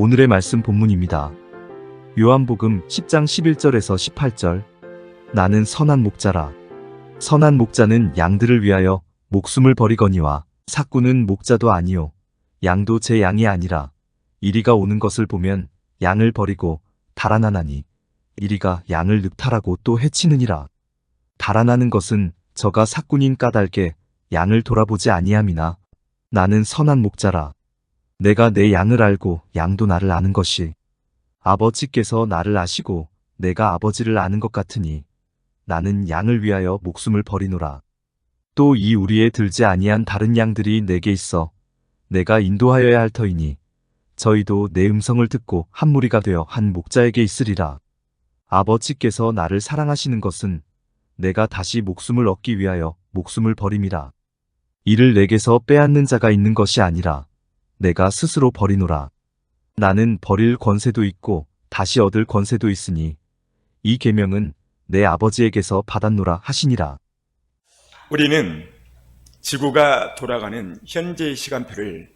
오늘의 말씀 본문입니다. 요한복음 10장 11절에서 18절. 나는 선한 목자라. 선한 목자는 양들을 위하여 목숨을 버리거니와 삭구는 목자도 아니요 양도 제 양이 아니라 이리가 오는 것을 보면 양을 버리고 달아나나니 이리가 양을 늑탈하고 또 해치느니라. 달아나는 것은 저가 삭군인 까닭에 양을 돌아보지 아니함이나 나는 선한 목자라. 내가 내 양을 알고 양도 나를 아는 것이 아버지께서 나를 아시고 내가 아버지를 아는 것 같으니 나는 양을 위하여 목숨을 버리노라. 또 이 우리에 들지 아니한 다른 양들이 내게 있어 내가 인도하여야 할 터이니 저희도 내 음성을 듣고 한 무리가 되어 한 목자에게 있으리라. 아버지께서 나를 사랑하시는 것은 내가 다시 목숨을 얻기 위하여 목숨을 버림이라. 이를 내게서 빼앗는 자가 있는 것이 아니라 내가 스스로 버리노라. 나는 버릴 권세도 있고 다시 얻을 권세도 있으니 이 계명은 내 아버지에게서 받았노라 하시니라. 우리는 지구가 돌아가는 현재의 시간표를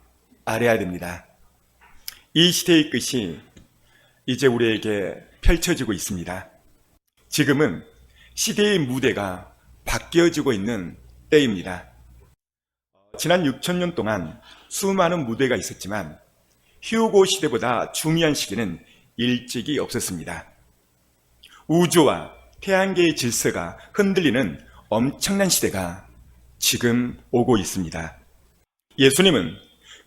알아야 됩니다. 이 시대의 끝이 이제 우리에게 펼쳐지고 있습니다. 지금은 시대의 무대가 바뀌어지고 있는 때입니다. 지난 6,000년 동안 수많은 무대가 있었지만 휴고 시대보다 중요한 시기는 일찍이 없었습니다. 우주와 태양계의 질서가 흔들리는 엄청난 시대가 지금 오고 있습니다. 예수님은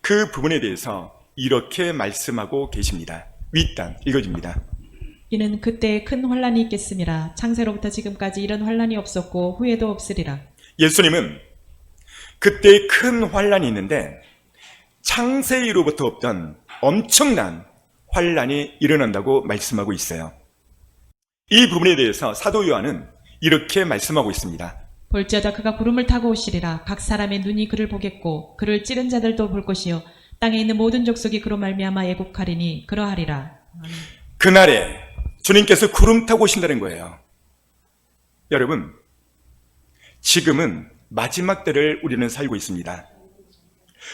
그 부분에 대해서 이렇게 말씀하고 계십니다. 윗단 읽어줍니다. 이는 그때에 큰 환란이 있겠음이라. 창세로부터 지금까지 이런 환란이 없었고 후에도 없으리라. 예수님은 그때 큰 환란이 있는데 창세 이후로부터 없던 엄청난 환란이 일어난다고 말씀하고 있어요. 이 부분에 대해서 사도 요한은 이렇게 말씀하고 있습니다. 볼지어다 그가 구름을 타고 오시리라. 각 사람의 눈이 그를 보겠고 그를 찌른 자들도 볼 것이요 땅에 있는 모든 족속이 그로 말미암아 애곡하리니 그러하리라. 그날에 주님께서 구름 타고 오신다는 거예요. 여러분, 지금은 마지막 때를 우리는 살고 있습니다.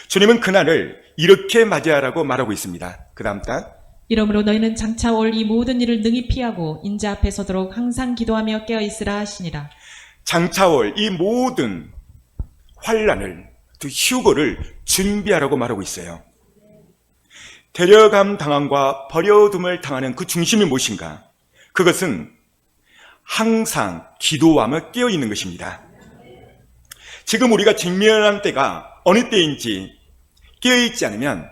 주님은 그날을 이렇게 맞이하라고 말하고 있습니다. 그 다음 단. 이러므로 너희는 장차 올 이 모든 일을 능히 피하고 인자 앞에 서도록 항상 기도하며 깨어 있으라 하시니라. 장차 올 이 모든 환란을, 또 휴고를 준비하라고 말하고 있어요. 데려감 당함과 버려둠을 당하는 그 중심이 무엇인가? 그것은 항상 기도하며 깨어 있는 것입니다. 지금 우리가 직면한 때가 어느 때인지 깨어 있지 않으면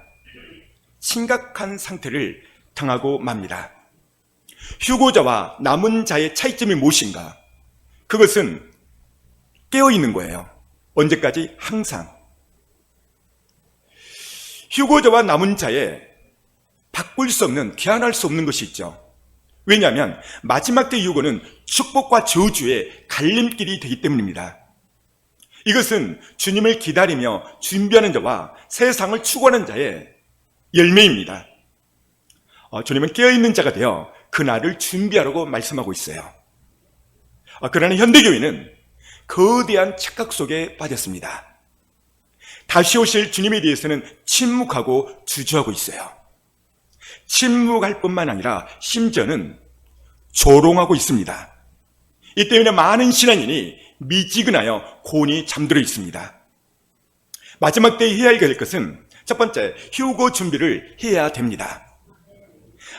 심각한 상태를 당하고 맙니다. 휴고자와 남은 자의 차이점이 무엇인가? 그것은 깨어 있는 거예요. 언제까지? 항상. 휴고자와 남은 자의 바꿀 수 없는, 귀환할 수 없는 것이 있죠. 왜냐하면 마지막 때 휴고는 축복과 저주의 갈림길이 되기 때문입니다. 이것은 주님을 기다리며 준비하는 자와 세상을 추구하는 자의 열매입니다. 주님은 깨어있는 자가 되어 그날을 준비하라고 말씀하고 있어요. 그러나 현대교회는 거대한 착각 속에 빠졌습니다. 다시 오실 주님에 대해서는 침묵하고 주저하고 있어요. 침묵할 뿐만 아니라 심지어는 조롱하고 있습니다. 이 때문에 많은 신앙인이 미지근하여 곤히 잠들어 있습니다. 마지막 때에 해야 할 것은 첫 번째, 휴고 준비를 해야 됩니다.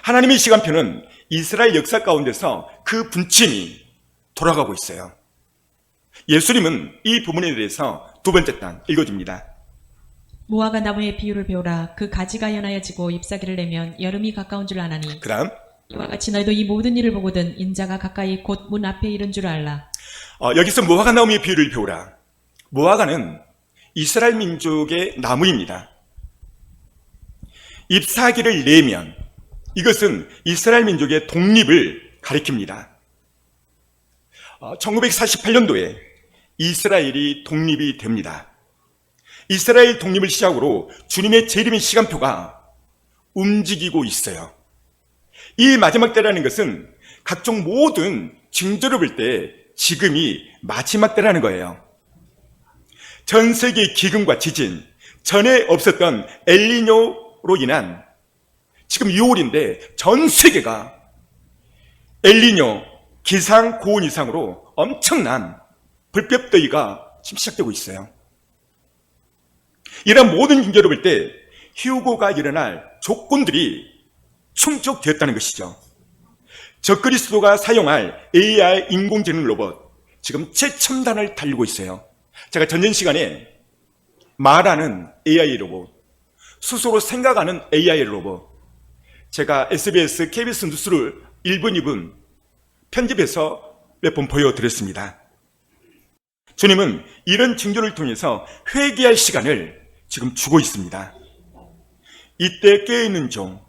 하나님의 시간표는 이스라엘 역사 가운데서 그 분침이 돌아가고 있어요. 예수님은 이 부분에 대해서 두 번째 단 읽어줍니다. 무화과 나무의 비유를 배우라. 그 가지가 연하여지고 잎사귀를 내면 여름이 가까운 줄 아나니 그 다음. 이와 같이 너희도 이 모든 일을 보거든 인자가 가까이 곧 문 앞에 이른 줄 알라. 여기서 무화과 나무의 비유를 배우라. 무화과는 이스라엘 민족의 나무입니다. 잎사귀를 내면 이것은 이스라엘 민족의 독립을 가리킵니다. 1948년도에 이스라엘이 독립이 됩니다. 이스라엘 독립을 시작으로 주님의 재림의 시간표가 움직이고 있어요. 이 마지막 때라는 것은 각종 모든 징조를 볼 때 지금이 마지막 때라는 거예요. 전 세계의 기근과 지진, 전에 없었던 엘니뇨로 인한 지금 6월인데 전 세계가 엘니뇨 기상 고온 이상으로 엄청난 불볕더위가 지금 시작되고 있어요. 이런 모든 징조를 볼 때 휴고가 일어날 조건들이 충족되었다는 것이죠. 적그리스도가 사용할 AI 인공지능 로봇, 지금 최첨단을 달리고 있어요. 제가 전전 시간에 말하는 AI 로봇, 스스로 생각하는 AI 로봇, 제가 SBS, KBS 뉴스를 1분, 2분 편집해서 몇 번 보여드렸습니다. 주님은 이런 징조를 통해서 회개할 시간을 지금 주고 있습니다. 이때 깨어있는 종,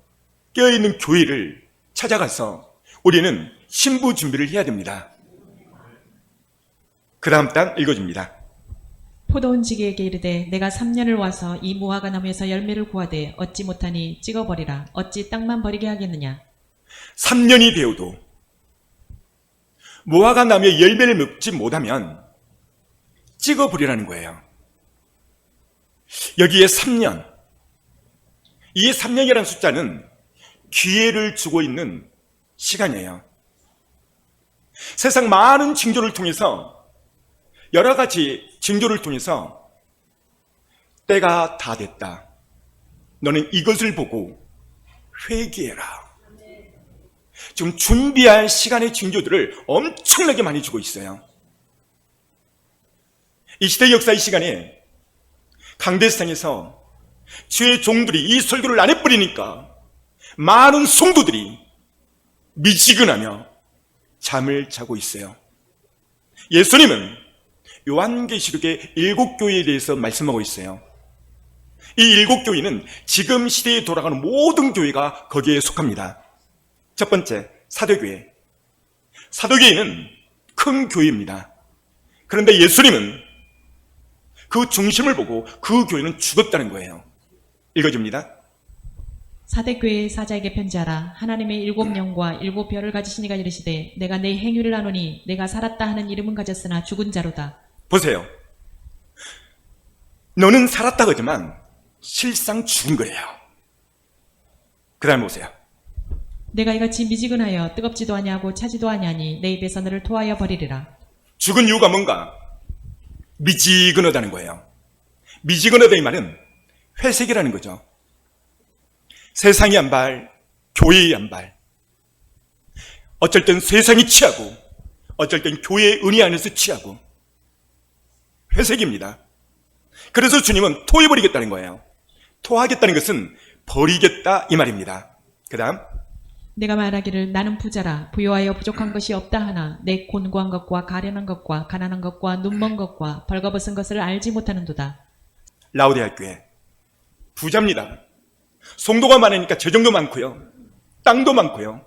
깨어있는 교회를 찾아가서 우리는 신부 준비를 해야 됩니다. 그 다음 단 읽어줍니다. 포도원 지기에게 이르되 내가 3년을 와서 이 무화과 나무에서 열매를 구하되 얻지 못하니 찍어버리라. 어찌 땅만 버리게 하겠느냐. 3년이 되어도 무화과 나무의 열매를 먹지 못하면 찍어버리라는 거예요. 여기에 3년, 이 3년이라는 숫자는 기회를 주고 있는 시간이에요. 세상 많은 징조를 통해서, 여러 가지 징조를 통해서 때가 다 됐다, 너는 이것을 보고 회개해라, 지금 준비할 시간의 징조들을 엄청나게 많이 주고 있어요. 이 시대 역사의 시간에 강대상에서 주의 종들이 이 설교를 안 해버리니까 많은 성도들이 미지근하며 잠을 자고 있어요. 예수님은 요한계시록의 7교회에 대해서 말씀하고 있어요. 이 7교회는 지금 시대에 돌아가는 모든 교회가 거기에 속합니다. 첫 번째, 사도교회. 사도교회는 큰 교회입니다. 그런데 예수님은 그 중심을 보고 그 교회는 죽었다는 거예요. 읽어줍니다. 사대교회의 사자에게 편지하라. 하나님의 7명과 7별을 가지시니가 이르시되 내가 내 행위를 아노니 내가 살았다 하는 이름은 가졌으나 죽은 자로다. 보세요. 너는 살았다 하지만 실상 죽은 거예요. 그 다음 보세요. 내가 이같이 미지근하여 뜨겁지도 아니하고 차지도 아니하니 내 입에서 너를 토하여 버리리라. 죽은 이유가 뭔가? 미지근하다는 거예요. 미지근하다 이 말은 회색이라는 거죠. 세상이 한 발, 교회의 한 발. 어쩔 땐 세상이 취하고 어쩔 땐 교회의 은혜 안에서 취하고 회색입니다. 그래서 주님은 토해버리겠다는 거예요. 토하겠다는 것은 버리겠다 이 말입니다. 그 다음, 내가 말하기를 나는 부자라 부요하여 부족한 것이 없다 하나 내 곤고한 것과 가련한 것과 가난한 것과 눈먼 것과 벌거벗은 것을 알지 못하는도다. 라오디아 교회 부자입니다. 성도가 많으니까 재정도 많고요, 땅도 많고요,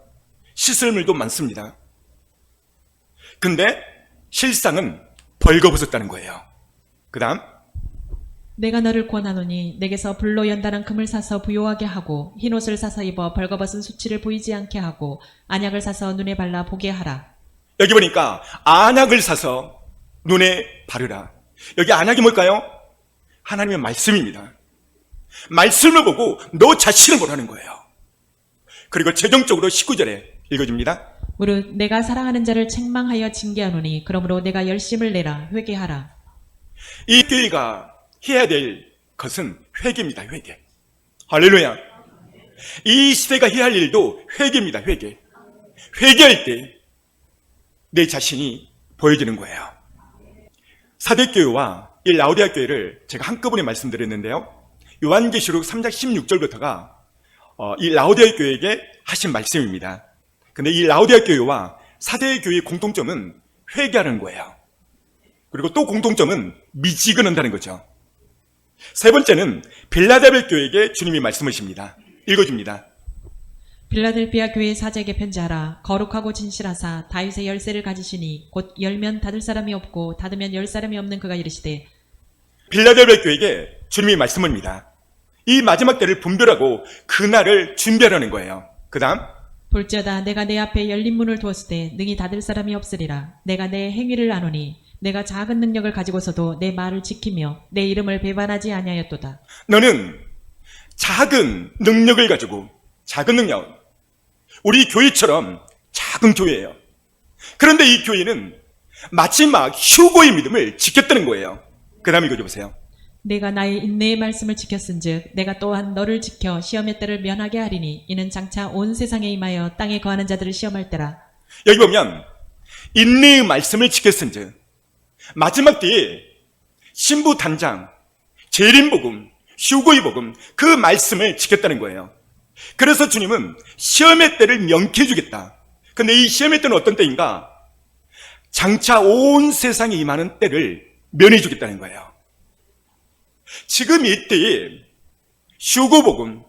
씻을 물도 많습니다. 근데 실상은 벌거벗었다는 거예요. 그 다음, 내가 너를 권하노니 내게서 불로 연단한 금을 사서 부요하게 하고 흰옷을 사서 입어 벌거벗은 수치를 보이지 않게 하고 안약을 사서 눈에 발라 보게 하라. 여기 보니까 안약을 사서 눈에 바르라. 여기 안약이 뭘까요? 하나님의 말씀입니다. 말씀을 보고 너 자신을 보라는 거예요. 그리고 최종적으로 19절에 읽어줍니다. 무릇 내가 사랑하는 자를 책망하여 징계하노니 그러므로 내가 열심을 내라. 회개하라. 이 교회가 해야 될 것은 회개입니다. 회개. 할렐루야. 이 시대가 해야 할 일도 회개입니다. 회개. 회개할 때 내 자신이 보여지는 거예요. 사대교회와 이 라오디아 교회를 제가 한꺼번에 말씀드렸는데요, 요한계시록 3장 16절부터가 이 라오디아 교회에게 하신 말씀입니다. 근데 이 라오디아 교회와 사대교회의 공통점은 회개하는 거예요. 그리고 또 공통점은 미지근한다는 거죠. 세 번째는 빌라델비아 교회에게 주님이 말씀하십니다. 읽어줍니다. 빌라델비아 교회의 사자에게 편지하라. 거룩하고 진실하사 다윗의 열쇠를 가지시니 곧 열면 닫을 사람이 없고 닫으면 열 사람이 없는 그가 이르시되. 빌라델비아 교회에게 주님이 말씀합니다. 이 마지막 때를 분별하고 그날을 준비하라는 거예요. 그 다음, 볼지어다 내가 내 앞에 열린 문을 두었을 때 능히 닫을 사람이 없으리라. 내가 내 행위를 아노니 내가 작은 능력을 가지고서도 내 말을 지키며 내 이름을 배반하지 아니하였도다. 너는 작은 능력을 가지고 작은 능력, 우리 교회처럼 작은 교회예요. 그런데 이 교회는 마지막 휴고의 믿음을 지켰다는 거예요. 그 다음 읽어줘보세요. 내가 나의 인내의 말씀을 지켰은즉 내가 또한 너를 지켜 시험의 때를 면하게 하리니 이는 장차 온 세상에 임하여 땅에 거하는 자들을 시험할 때라. 여기 보면 인내의 말씀을 지켰은즉 마지막 때에 신부 단장, 재림복음, 휴고의 복음 그 말씀을 지켰다는 거예요. 그래서 주님은 시험의 때를 명쾌해 주겠다. 근데 이 시험의 때는 어떤 때인가? 장차 온 세상에 임하는 때를 면해 주겠다는 거예요. 지금 이때에 휴고복음,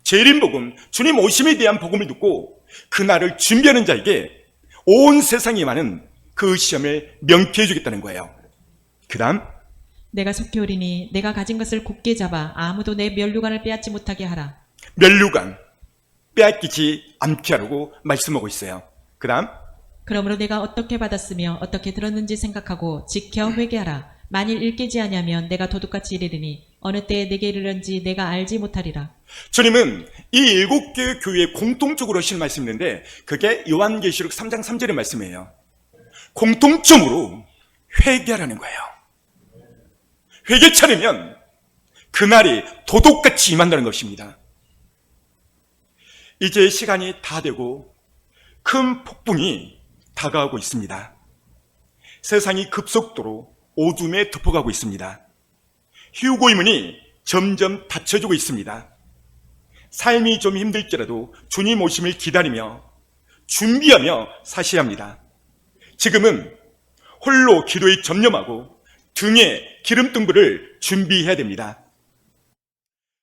재림복음, 주님 오심에 대한 복음을 듣고 그날을 준비하는 자에게 온 세상에 임하는 그 시험을 명쾌해 주겠다는 거예요. 그 다음 내가 속히 오리니 내가 가진 것을 굳게 잡아 아무도 내 면류관을 빼앗지 못하게 하라. 면류관 빼앗기지 않게 하라고 말씀하고 있어요. 그 다음 그러므로 내가 어떻게 받았으며 어떻게 들었는지 생각하고 지켜 회개하라. 만일 일깨지 아니하면 내가 도둑같이 이르리니 어느 때에 내게 이르는지 내가 알지 못하리라. 주님은 이 7개의 교회에 공통적으로 하신 말씀이 있는데 그게 요한계시록 3장 3절의 말씀이에요. 공통점으로 회개하라는 거예요. 회개 차리면 그날이 도둑같이 임한다는 것입니다. 이제 시간이 다 되고 큰 폭풍이 다가오고 있습니다. 세상이 급속도로 어둠에 덮어가고 있습니다. 휴고의 문이 점점 닫혀지고 있습니다. 삶이 좀 힘들지라도 주님 오심을 기다리며 준비하며 사셔야 합니다. 지금은 홀로 기도에 전념하고 등에 기름등불을 준비해야 됩니다.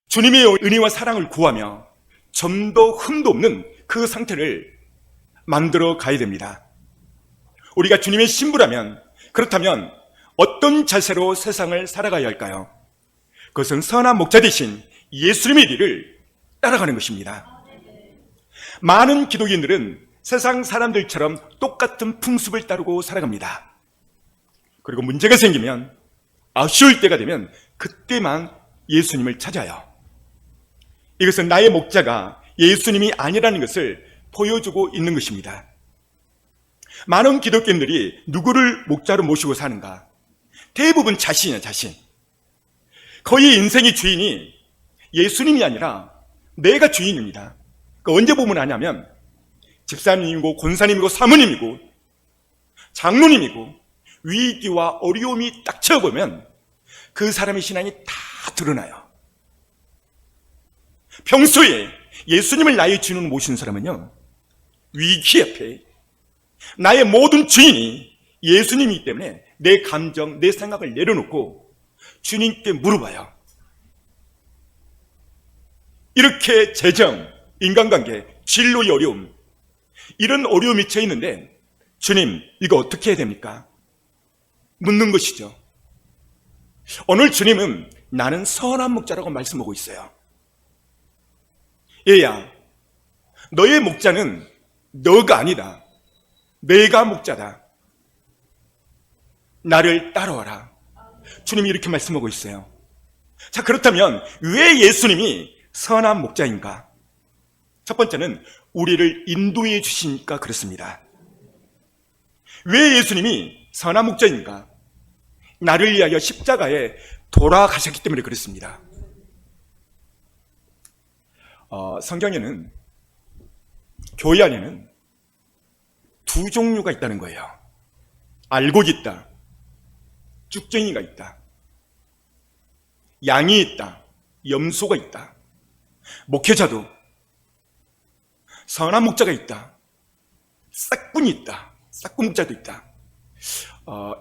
주님의 은혜와 사랑을 구하며 좀 더 흠도 없는 그 상태를 만들어 가야 됩니다. 우리가 주님의 신부라면, 그렇다면 어떤 자세로 세상을 살아가야 할까요? 그것은 선한 목자 되신 예수님의 길을 따라가는 것입니다. 많은 기독인들은 세상 사람들처럼 똑같은 풍습을 따르고 살아갑니다. 그리고 문제가 생기면 아쉬울 때가 되면 그때만 예수님을 찾아요. 이것은 나의 목자가 예수님이 아니라는 것을 보여주고 있는 것입니다. 많은 기독교인들이 누구를 목자로 모시고 사는가? 대부분 자신이야, 자신. 거의 인생의 주인이 예수님이 아니라 내가 주인입니다. 언제 보면 아냐면 집사님이고 권사님이고 사모님이고 장로님이고 위기와 어려움이 딱 채워보면 그 사람의 신앙이 다 드러나요. 평소에 예수님을 나의 주인으로 모시는 사람은요, 위기 앞에 나의 모든 주인이 예수님이기 때문에 내 감정, 내 생각을 내려놓고 주님께 물어봐요. 이렇게 재정, 인간관계, 진로의 어려움, 이런 어려움이 처해 있는데 주님, 이거 어떻게 해야 됩니까? 묻는 것이죠. 오늘 주님은 나는 선한 목자라고 말씀하고 있어요. 얘야, 너의 목자는 너가 아니다. 내가 목자다. 나를 따라와라. 주님이 이렇게 말씀하고 있어요. 자, 그렇다면 왜 예수님이 선한 목자인가? 첫 번째는 우리를 인도해 주시니까 그렇습니다. 왜 예수님이 선한 목자인가? 나를 위하여 십자가에 돌아가셨기 때문에 그렇습니다. 성경에는, 교회 안에는 두 종류가 있다는 거예요. 알곡이 있다, 쭉쟁이가 있다, 양이 있다, 염소가 있다, 목회자도 선한 목자가 있다, 싹꾼이 있다, 싹꾼 목자도 있다.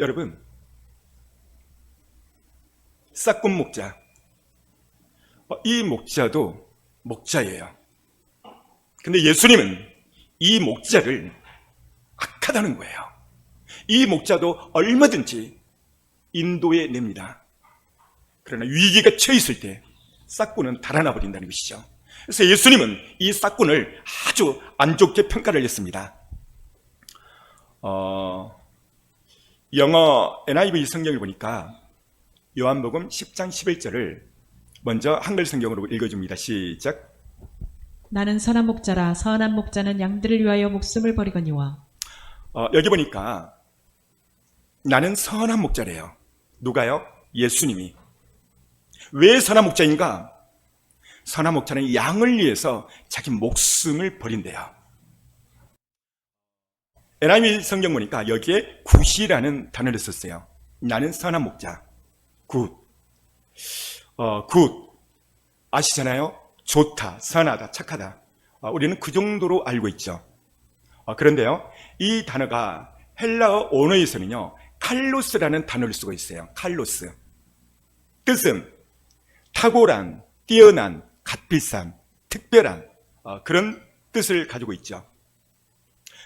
여러분, 싹꾼 목자, 이 목자도 목자예요. 근데 예수님은 이 목자를 악하다는 거예요. 이 목자도 얼마든지 인도해 냅니다. 그러나 위기가 처해있을 때 싹꾼은 달아나 버린다는 것이죠. 그래서 예수님은 이 싹꾼을 아주 안 좋게 평가를 했습니다. 영어 NIV 성경을 보니까 요한복음 10장 11절을 먼저 한글 성경으로 읽어줍니다. 시작. 나는 선한 목자라 선한 목자는 양들을 위하여 목숨을 버리거니와. 여기 보니까 나는 선한 목자래요. 누가요? 예수님이. 왜 선한 목자인가? 선한 목자는 양을 위해서 자기 목숨을 버린대요. NIV 성경 보니까 여기에 굿이라는 단어를 썼어요. 나는 선한 목자. 굿. 굿. 아시잖아요? 좋다, 선하다, 착하다. 우리는 그 정도로 알고 있죠. 그런데요, 이 단어가 헬라어 언어에서는요, 칼로스라는 단어를 쓰고 있어요. 칼로스. 뜻은 탁월한, 뛰어난, 값비싼, 특별한 그런 뜻을 가지고 있죠.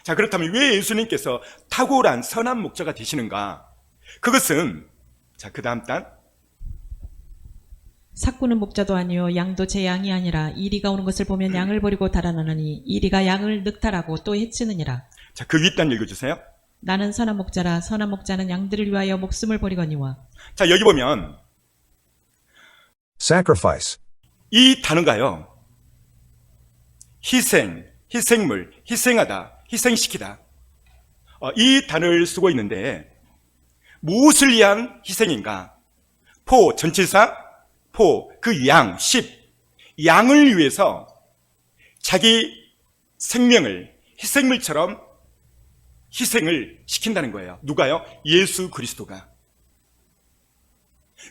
자, 그렇다면 왜 예수님께서 탁월한 선한 목자가 되시는가? 그것은 자, 그 다음 단 삭구는 목자도 아니요 양도 제 양이 아니라 이리가 오는 것을 보면 양을 버리고 달아나느니 이리가 양을 늑탈하고 또 해치느니라. 자, 그 윗단 읽어주세요. 나는 선한 목자라 선한 목자는 양들을 위하여 목숨을 버리거니와. 자, 여기 보면 sacrifice, 이 단어가요, 희생, 희생물, 희생하다, 희생시키다, 이 단어를 쓰고 있는데 무엇을 위한 희생인가? 포, 전치사, 포, 그 양, 10, 양을 위해서 자기 생명을 희생물처럼 희생을 시킨다는 거예요. 누가요? 예수 그리스도가.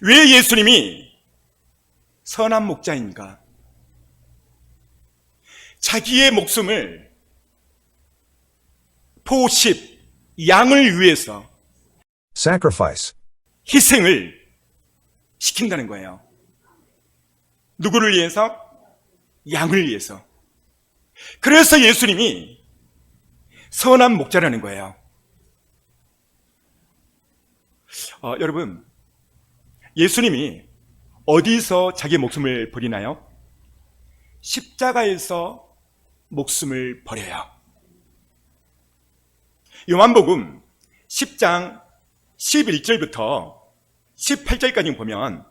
왜 예수님이 선한 목자인가? 자기의 목숨을 포 10, 양을 위해서 sacrifice, 희생을 시킨다는 거예요. 누구를 위해서? 양을 위해서. 그래서 예수님이 선한 목자라는 거예요. 여러분, 예수님이 어디서 자기 목숨을 버리나요? 십자가에서 목숨을 버려요. 요한복음 10장 11절부터 18절까지 보면,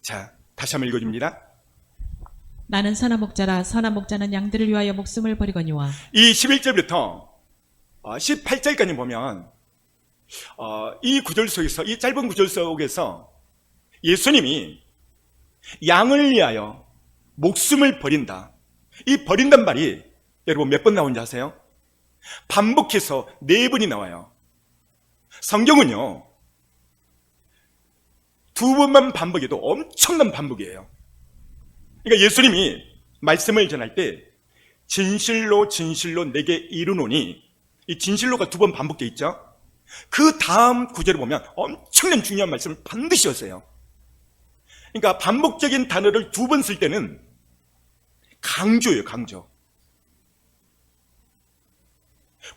자, 다시 한번 읽어줍니다. 나는 선한 목자라 선한 목자는 양들을 위하여 목숨을 버리거니와. 이 11절부터 18절까지 보면 이 구절 속에서, 이 짧은 구절 속에서 예수님이 양을 위하여 목숨을 버린다. 이 버린단 말이 여러분 몇 번 나온지 아세요? 반복해서 4번이 나와요. 성경은요, 2번만 반복해도 엄청난 반복이에요. 그러니까 예수님이 말씀을 전할 때 진실로 진실로 내게 이르노니, 이 진실로가 2번 반복되어 있죠. 그 다음 구절을 보면 엄청난 중요한 말씀을 반드시 하세요. 그러니까 반복적인 단어를 2번 쓸 때는 강조예요, 강조.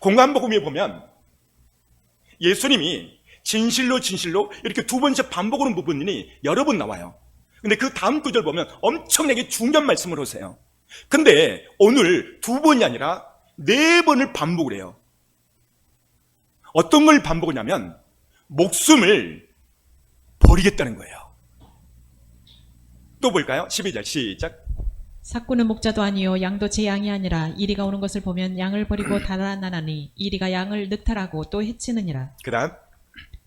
공관복음에 보면 예수님이 진실로 진실로 이렇게 2번째 반복하는 부분이 여러 번 나와요. 근데 그 다음 구절 보면 엄청나게 중요한 말씀을 하세요. 근데 오늘 2번이 아니라 4번을 반복을 해요. 어떤 걸 반복하냐면 목숨을 버리겠다는 거예요. 또 볼까요? 12절 시작. 삭구는 목자도 아니요 양도 제 양이 아니라 이리가 오는 것을 보면 양을 버리고 달아나나니 이리가 양을 늑탈하고 또 해치느니라. 그 다음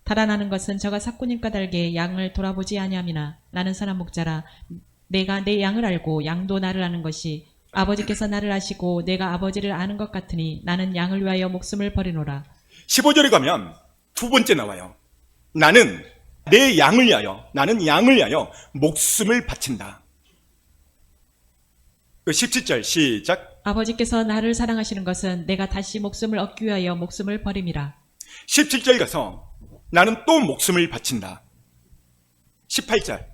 달아나는 것은 저가 삭구님과 달게 양을 돌아보지 아니함이나 나는 선한 목자라 내가 내 양을 알고 양도 나를 아는 것이 아버지께서 나를 아시고 내가 아버지를 아는 것 같으니 나는 양을 위하여 목숨을 버리노라. 15절에 가면 2번째 나와요. 나는 내 양을 위하여, 나는 양을 위하여 목숨을 바친다. 17절 시작. 아버지께서 나를 사랑하시는 것은 내가 다시 목숨을 얻기 위하여 목숨을 버림이라. 17절 가서 나는 또 목숨을 바친다. 18절.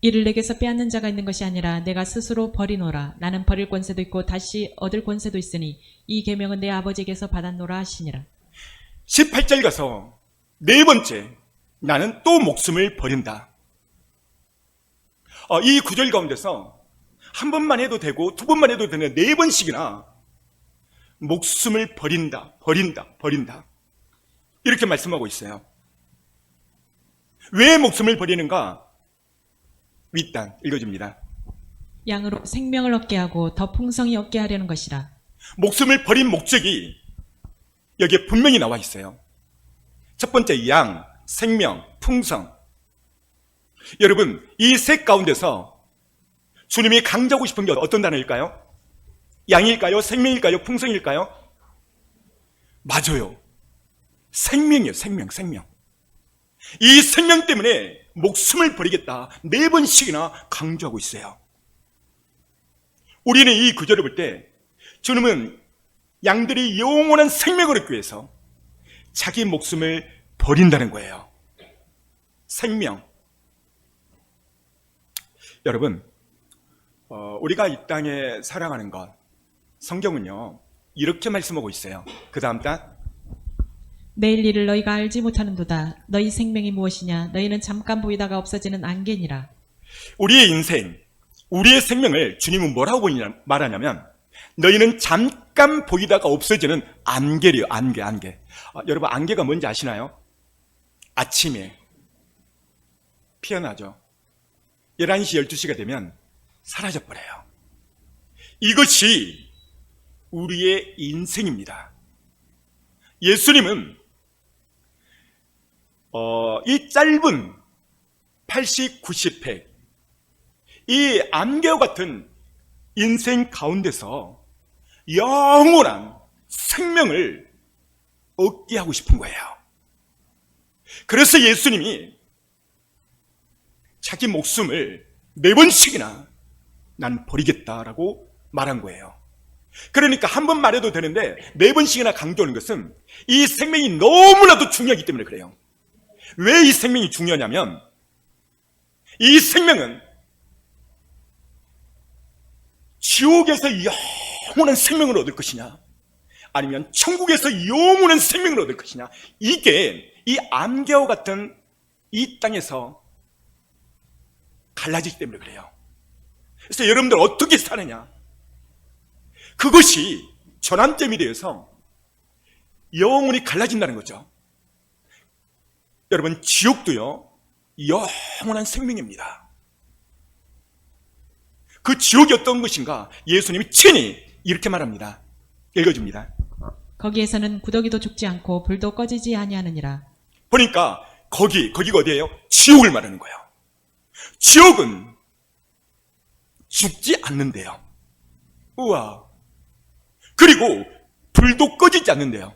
이를 내게서 빼앗는 자가 있는 것이 아니라 내가 스스로 버리노라. 나는 버릴 권세도 있고 다시 얻을 권세도 있으니 이 계명은 내 아버지에게서 받았노라 하시니라. 18절 가서 4번째, 나는 또 목숨을 버린다. 이 구절 가운데서 한 번만 해도 되고 2번만 해도 되는 4번씩이나 목숨을 버린다, 버린다, 버린다, 이렇게 말씀하고 있어요. 왜 목숨을 버리는가? 윗단 읽어줍니다. 양으로 생명을 얻게 하고 더 풍성히 얻게 하려는 것이라. 목숨을 버린 목적이 여기에 분명히 나와 있어요. 첫 번째 양, 생명, 풍성. 여러분, 이 셋 가운데서 주님이 강조하고 싶은 게 어떤 단어일까요? 양일까요? 생명일까요? 풍성일까요? 맞아요. 생명이에요. 생명. 이 생명 때문에 목숨을 버리겠다 4번씩이나 강조하고 있어요. 우리는 이 구절을 볼 때 주님은 양들이 영원한 생명을 얻기 위해서 자기 목숨을 버린다는 거예요. 생명. 여러분, 우리가 이 땅에 살아가는 것, 성경은요 이렇게 말씀하고 있어요. 그 다음 단, 내일 일을 너희가 알지 못하는도다. 너희 생명이 무엇이냐? 너희는 잠깐 보이다가 없어지는 안개니라. 우리의 인생, 우리의 생명을 주님은 뭐라고 말하냐면 너희는 잠깐 보이다가 없어지는 안개래요. 안개. 여러분, 안개가 뭔지 아시나요? 아침에 피어나죠. 11시, 12시가 되면 사라져버려요. 이것이 우리의 인생입니다. 예수님은 이 짧은 80, 90회 이 안개와 같은 인생 가운데서 영원한 생명을 얻게 하고 싶은 거예요. 그래서 예수님이 자기 목숨을 4번씩이나 난 버리겠다라고 말한 거예요. 그러니까 한 번 말해도 되는데 4번씩이나 강조하는 것은 이 생명이 너무나도 중요하기 때문에 그래요. 왜 이 생명이 중요하냐면 이 생명은 지옥에서 영원한 생명을 얻을 것이냐 아니면 천국에서 영원한 생명을 얻을 것이냐, 이게 이 안개와 같은 이 땅에서 갈라지기 때문에 그래요. 그래서 여러분들 어떻게 사느냐, 그것이 전환점이 되어서 영원히 갈라진다는 거죠. 여러분, 지옥도요 영원한 생명입니다. 그 지옥이 어떤 것인가 예수님이 친히 이렇게 말합니다. 읽어줍니다. 거기에서는 구더기도 죽지 않고 불도 꺼지지 아니하느니라. 보니까 거기가 어디예요? 지옥을 말하는 거예요. 지옥은 죽지 않는데요. 우와. 그리고 불도 꺼지지 않는데요.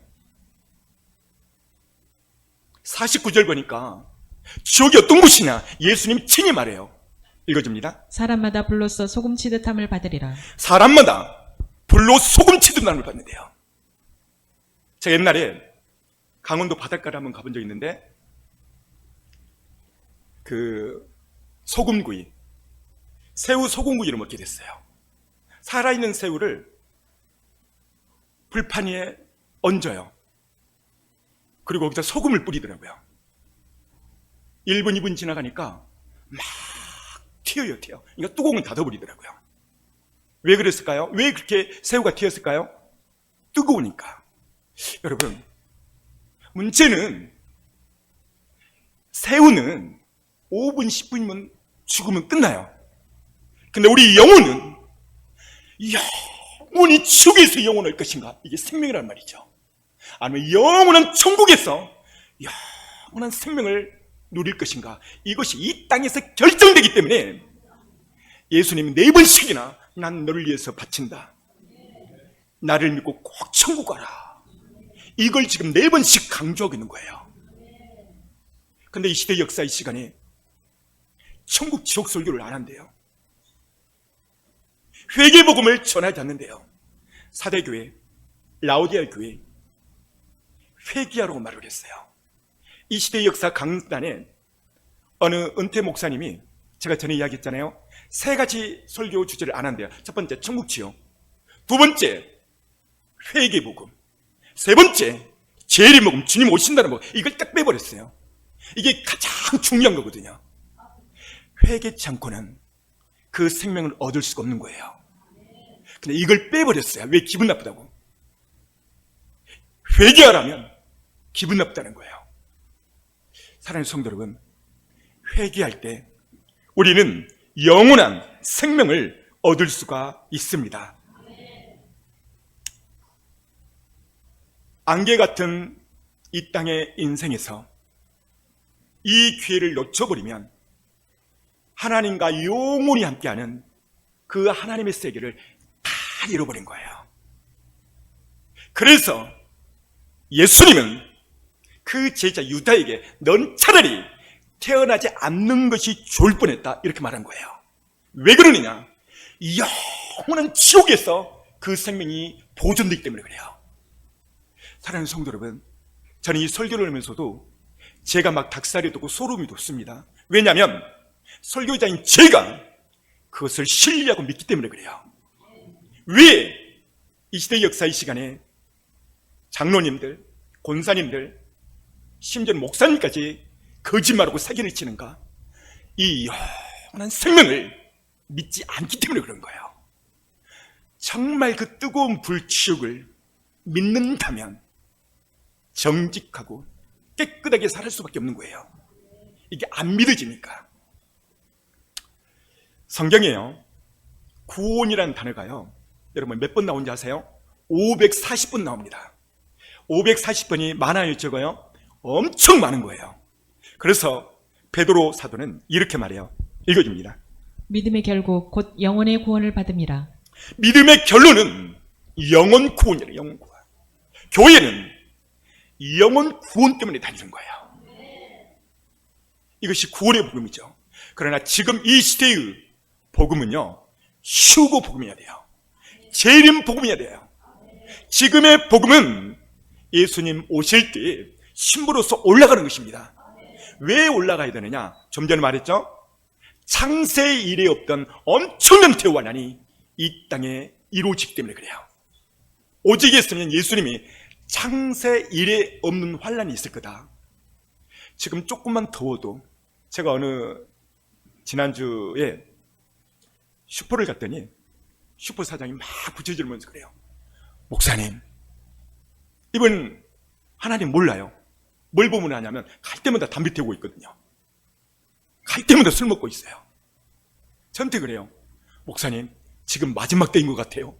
49절 보니까 지옥이 어떤 곳이냐 예수님이 친히 말해요. 읽어줍니다. 사람마다 불로써 소금 치듯함을 받으리라. 사람마다 불로 소금 치듯함을 받는데요. 제가 옛날에 강원도 바닷가를 한번 가본 적이 있는데 그 소금구이, 새우 소금구이를 먹게 됐어요. 살아있는 새우를 불판 위에 얹어요. 그리고 거기다 소금을 뿌리더라고요. 1분, 2분 지나가니까 막 튀어요. 그러니까 뚜껑을 닫아버리더라고요. 왜 그랬을까요? 왜 그렇게 새우가 튀었을까요? 뜨거우니까. 여러분, 문제는 새우는 5분, 10분이면 죽으면 끝나요. 근데 우리 영혼은 영원히 지옥에서 영원할 것인가? 이게 생명이란 말이죠. 아니면 영원한 천국에서 영원한 생명을 누릴 것인가? 이것이 이 땅에서 결정되기 때문에 예수님이 4번씩이나 난 너를 위해서 바친다. 나를 믿고 꼭 천국 가라. 이걸 지금 4번씩 강조하고 있는 거예요. 근데 이 시대 역사 이 시간에 천국 지옥 설교를 안 한대요. 회개복음을 전하지 않는데요. 사대교회, 라오디아 교회 회개하라고 말을 했어요. 이 시대 역사 강단에 어느 은퇴 목사님이, 제가 전에 이야기했잖아요, 3가지 설교 주제를 안 한대요. 첫 번째 천국 지옥, 두 번째 회개복음, 세 번째 재림 복음, 주님 오신다는 복음. 이걸 딱 빼버렸어요. 이게 가장 중요한 거거든요. 회개치 않고는 그 생명을 얻을 수가 없는 거예요. 근데 이걸 빼버렸어요. 왜? 기분 나쁘다고. 회개하라면 기분 나쁘다는 거예요. 사랑하는 성도 여러분, 회개할 때 우리는 영원한 생명을 얻을 수가 있습니다. 안개 같은 이 땅의 인생에서 이 기회를 놓쳐버리면 하나님과 영원히 함께하는 그 하나님의 세계를 다 잃어버린 거예요. 그래서 예수님은 그 제자 유다에게 넌 차라리 태어나지 않는 것이 좋을 뻔했다 이렇게 말한 거예요. 왜 그러느냐? 영원한 지옥에서 그 생명이 보존되기 때문에 그래요. 사랑하는 성도 여러분, 저는 이 설교를 하면서도 제가 막 닭살이 돋고 소름이 돋습니다. 왜냐하면 설교자인 제가 그것을 신뢰하고 믿기 때문에 그래요. 왜 이 시대 역사의 시간에 장로님들, 권사님들, 심지어 목사님까지 거짓말하고 사기를 치는가? 이 영원한 생명을 믿지 않기 때문에 그런 거예요. 정말 그 뜨거운 불치욕을 믿는다면 정직하고 깨끗하게 살 수밖에 없는 거예요. 이게 안 믿어지니까. 성경에요, 구원이라는 단어가요, 여러분 몇 번 나온지 아세요? 540번 나옵니다. 540번이 많아요, 적어요? 엄청 많은 거예요. 그래서 베드로 사도는 이렇게 말해요. 읽어줍니다. 믿음의 결국 곧 영혼의 구원을 받음이라. 믿음의 결론은 영혼 구원이에요. 영혼 구원. 교회는 영혼 구원 때문에 다니는 거예요. 이것이 구원의 복음이죠. 그러나 지금 이 시대의 복음은요, 휴거 복음이어야 돼요. 재림 복음이어야 돼요. 지금의 복음은 예수님 오실 때 신부로서 올라가는 것입니다. 왜 올라가야 되느냐? 좀 전에 말했죠? 창세 이래 없던 엄청난 대환란이 이 땅에 이루어지기 때문에 그래요. 오직 했으면 예수님이 창세 이래 없는 환란이 있을 거다. 지금 조금만 더워도, 제가 지난주에 슈퍼를 갔더니 슈퍼 사장이 막 부채질면서 그래요. 목사님, 이번 하나님 몰라요. 뭘 보면 하냐면 갈 때마다 담배 태우고 있거든요. 갈 때마다 술 먹고 있어요. 저한테 그래요. 목사님, 지금 마지막 때인 것 같아요.